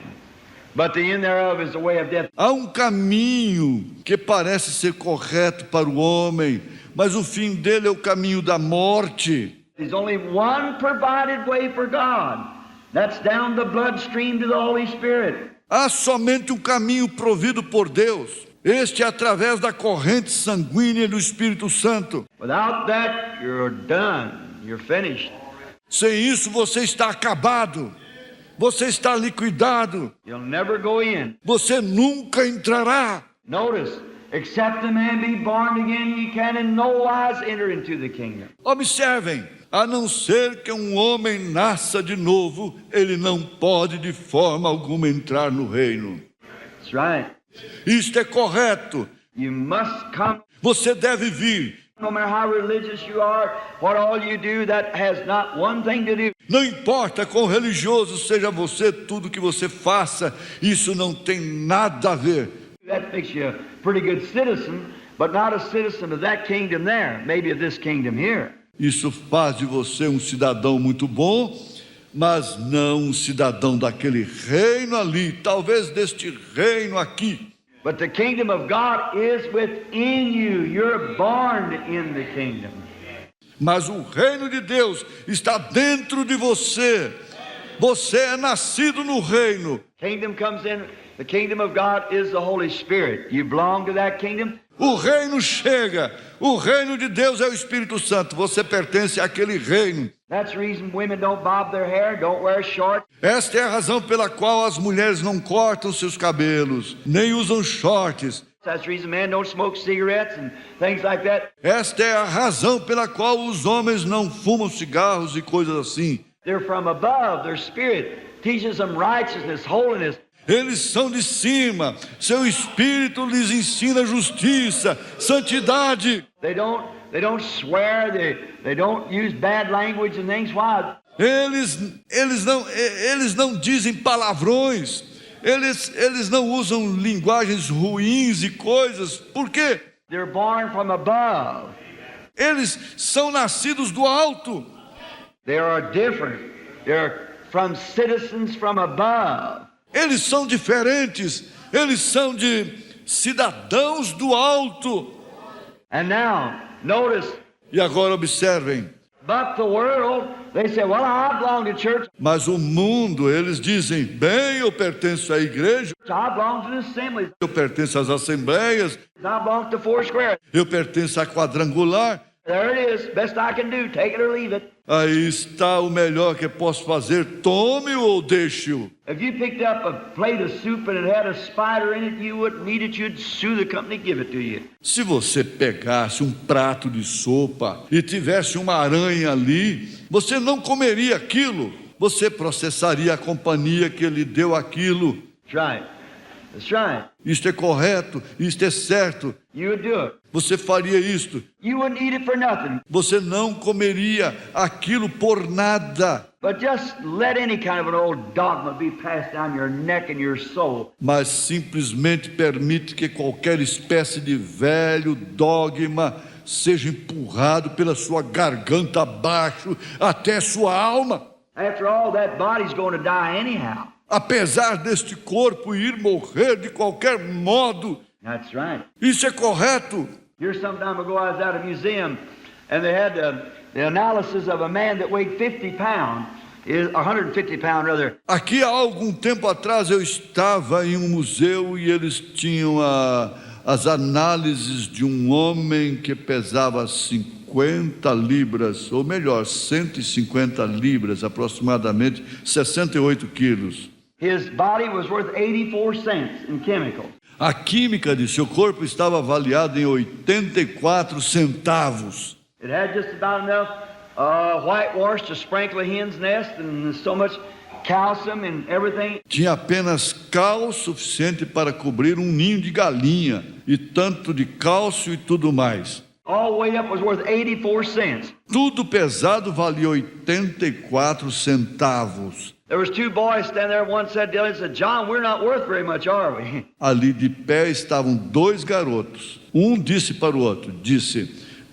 [SPEAKER 1] but the end thereof is the way of death.
[SPEAKER 2] Há um caminho que parece ser correto para o homem, mas o fim dele é o caminho da morte.
[SPEAKER 1] There's only one provided way for God. That's down the bloodstream to the Holy Spirit.
[SPEAKER 2] Há somente um caminho provido por Deus. Este é através da corrente sanguínea do Espírito Santo.
[SPEAKER 1] Without that, you're done. You're finished.
[SPEAKER 2] Sem isso você está acabado. Você está liquidado.
[SPEAKER 1] You'll never go in.
[SPEAKER 2] Você nunca entrará.
[SPEAKER 1] Notice, except the man be born again, he can in no wise enter into the kingdom.
[SPEAKER 2] Observem, a não ser que um homem nasça de novo, ele não pode de forma alguma entrar no reino.
[SPEAKER 1] That's right.
[SPEAKER 2] Isto é correto.
[SPEAKER 1] You must come.
[SPEAKER 2] Você deve vir.
[SPEAKER 1] No matter how religious you are, what all you do, that has not one thing to do.
[SPEAKER 2] Não importa quão religioso seja você, tudo que você faça, isso não tem nada a ver.
[SPEAKER 1] That makes you a pretty good citizen, but not a citizen of that kingdom there, maybe of this kingdom here.
[SPEAKER 2] Isso faz de você um cidadão muito bom, mas não um cidadão daquele reino ali, talvez deste reino aqui.
[SPEAKER 1] But the kingdom of God is within you. You're born in the kingdom.
[SPEAKER 2] Mas o reino de Deus está dentro de você. Você é nascido no reino.
[SPEAKER 1] Kingdom comes in. The kingdom of God is the Holy Spirit. You belong to that kingdom.
[SPEAKER 2] O reino chega. O reino de Deus é o Espírito Santo. Você pertence àquele reino.
[SPEAKER 1] That's the reason women don't bob their hair, don't wear shorts.
[SPEAKER 2] Esta é a razão pela qual as mulheres não cortam seus cabelos, nem usam shorts.
[SPEAKER 1] That's the reason men don't smoke cigarettes and things like that.
[SPEAKER 2] Esta é a razão pela qual os homens não fumam cigarros e coisas assim.
[SPEAKER 1] They're from above. Their spirit teaches them righteousness, holiness.
[SPEAKER 2] Eles são de cima. Seu espírito lhes ensina justiça, santidade.
[SPEAKER 1] They don't swear. They don't use bad language and things. Why?
[SPEAKER 2] Eles não dizem palavrões. Eles não usam linguagens ruins e coisas. Por quê?
[SPEAKER 1] They're born from above.
[SPEAKER 2] Eles são nascidos do alto.
[SPEAKER 1] They are different. They're from citizens from above.
[SPEAKER 2] Eles são diferentes. Eles são de cidadãos do alto.
[SPEAKER 1] And now, notice.
[SPEAKER 2] E agora observem.
[SPEAKER 1] But the world, they say, well, I belong to church.
[SPEAKER 2] Mas o mundo, eles dizem, bem, eu pertenço à igreja,
[SPEAKER 1] I belong to the assemblies.
[SPEAKER 2] eu pertenço às assembleias,
[SPEAKER 1] I belong to Foursquare.
[SPEAKER 2] eu pertenço à quadrangular.
[SPEAKER 1] There it is. Best I can do. Take it or leave it.
[SPEAKER 2] Aí está o melhor que posso fazer. Tome-o ou deixe-o.
[SPEAKER 1] If you picked up a plate of soup and it had a spider in it, you wouldn't eat it. You'd sue the company to give it to you.
[SPEAKER 2] Se você pegasse um prato de sopa e tivesse uma aranha ali, você não comeria aquilo. Você processaria a companhia que lhe deu aquilo.
[SPEAKER 1] That's right. That's right.
[SPEAKER 2] Isto é correto, isto é certo.
[SPEAKER 1] You would do it.
[SPEAKER 2] Você faria isto.
[SPEAKER 1] You wouldn't eat it for nothing.
[SPEAKER 2] Você não comeria aquilo por nada.
[SPEAKER 1] But just let any kind of an old dogma be passed down your neck and your soul.
[SPEAKER 2] Mas simplesmente permite que qualquer espécie de velho dogma seja empurrado pela sua garganta abaixo até sua alma.
[SPEAKER 1] After all, that body's going to die anyhow.
[SPEAKER 2] Apesar deste corpo ir morrer de qualquer modo.
[SPEAKER 1] That's right.
[SPEAKER 2] Isso é correto.
[SPEAKER 1] Here some time ago I was at a museum and they had the analysis of a man that weighed 50 pounds, 150 pounds rather.
[SPEAKER 2] Aqui há algum tempo atrás eu estava em um museu e eles tinham as análises de um homem que pesava 50 libras, ou melhor, 150 libras, aproximadamente 68 quilos.
[SPEAKER 1] His body was worth 84 cents in chemicals.
[SPEAKER 2] A química de seu corpo estava avaliada em 84 centavos.
[SPEAKER 1] It had just about enough whitewash to sprinkle a hen's nest and so much calcium and everything.
[SPEAKER 2] Tinha apenas cal suficiente para cobrir um ninho de galinha e tanto de cálcio e tudo mais.
[SPEAKER 1] All the way up was worth 84 cents.
[SPEAKER 2] Tudo pesado valia 84 centavos.
[SPEAKER 1] There was two boys standing there. One said to the other, said, "John, we're not worth very much, are we?"
[SPEAKER 2] Ali de pé estavam dois garotos. Um disse para o outro,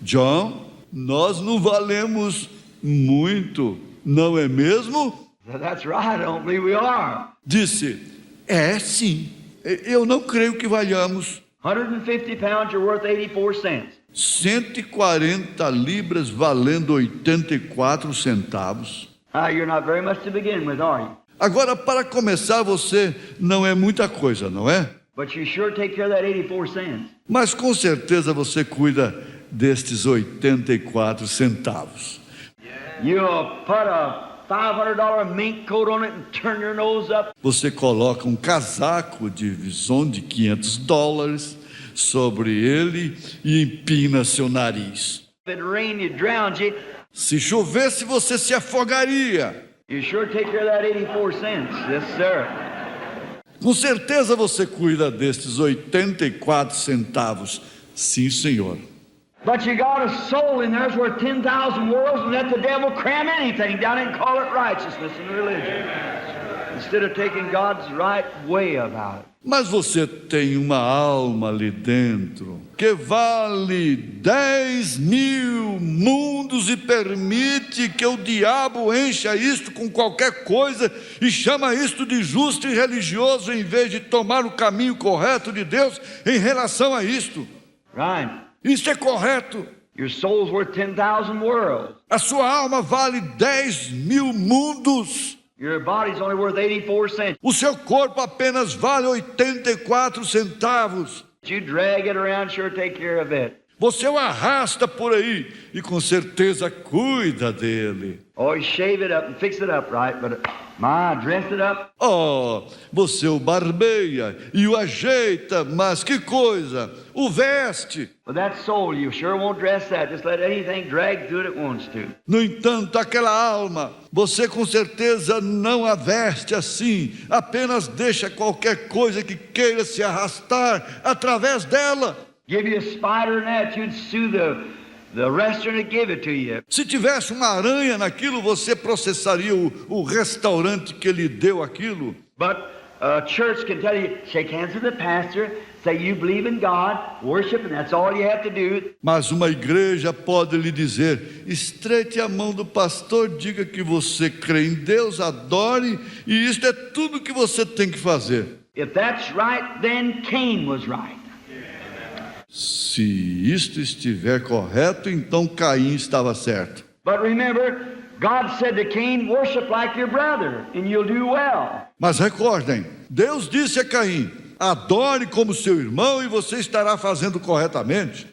[SPEAKER 2] John, nós não valemos muito, não é mesmo?
[SPEAKER 1] Said, "That's right, I don't believe we are."
[SPEAKER 2] Disse, sim, eu não creio que valhamos.
[SPEAKER 1] 150 pounds, you're worth 84 cents.
[SPEAKER 2] 140 libras valendo 84 centavos.
[SPEAKER 1] You're not very much to begin with, are you?
[SPEAKER 2] Agora, para começar, você não é muita coisa, não é?
[SPEAKER 1] But you sure take care of that 84 cents.
[SPEAKER 2] Mas com certeza você cuida destes 84 centavos.
[SPEAKER 1] You'll put a $500 mink coat on it and turn your nose up.
[SPEAKER 2] Você coloca um casaco de vison de $500 sobre ele e empina seu nariz.
[SPEAKER 1] If it rained, you drowned you.
[SPEAKER 2] Se chovesse, você se afogaria.
[SPEAKER 1] You sure take care of that 84 cents. Yes, sir.
[SPEAKER 2] Com certeza você cuida destes 84 centavos. Sim, senhor.
[SPEAKER 1] But you got a soul in there that's worth 10,000 worlds and let the devil cram anything down and call it righteousness and religion. Instead of taking God's right way about it.
[SPEAKER 2] Mas você tem uma alma ali dentro que vale 10.000 mundos e permite que o diabo encha isto com qualquer coisa e chama isto de justo e religioso em vez de tomar o caminho correto de Deus em relação a isto.
[SPEAKER 1] Right.
[SPEAKER 2] Isso é correto.
[SPEAKER 1] Your soul's worth 10,000 worlds.
[SPEAKER 2] A sua alma vale 10.000 mundos.
[SPEAKER 1] Your body's only worth 84 cents.
[SPEAKER 2] O seu corpo apenas vale 84 centavos.
[SPEAKER 1] You drag it around, sure take care of it.
[SPEAKER 2] Você o arrasta por aí e com certeza cuida dele.
[SPEAKER 1] Oh, you shave it up and fix it up right, but dress it up.
[SPEAKER 2] Oh, você o barbeia e o ajeita, mas que coisa, o veste.
[SPEAKER 1] But that soul, you sure won't dress that. Just let anything drag through it it wants to.
[SPEAKER 2] No entanto, aquela alma, você com certeza não a veste assim, apenas deixa qualquer coisa que queira se arrastar através dela.
[SPEAKER 1] Give you a spider net, you'd sue the restaurant to give it to you.
[SPEAKER 2] Se tivesse uma aranha naquilo, você processaria o restaurante que lhe deu aquilo.
[SPEAKER 1] But a church can tell you, shake hands with the pastor, say you believe in God, worship, and that's all you have to do.
[SPEAKER 2] Mas uma igreja pode lhe dizer, estreite a mão do pastor, diga que você crê em Deus, adore, e isto é tudo que você tem que fazer.
[SPEAKER 1] If that's right, then Cain was right.
[SPEAKER 2] Se isto estiver correto, então Caim estava certo.
[SPEAKER 1] But remember, God said to Cain, worship like your brother, and you'll do well.
[SPEAKER 2] Mas recordem, Deus disse a Caim, adore como seu irmão e você estará fazendo corretamente.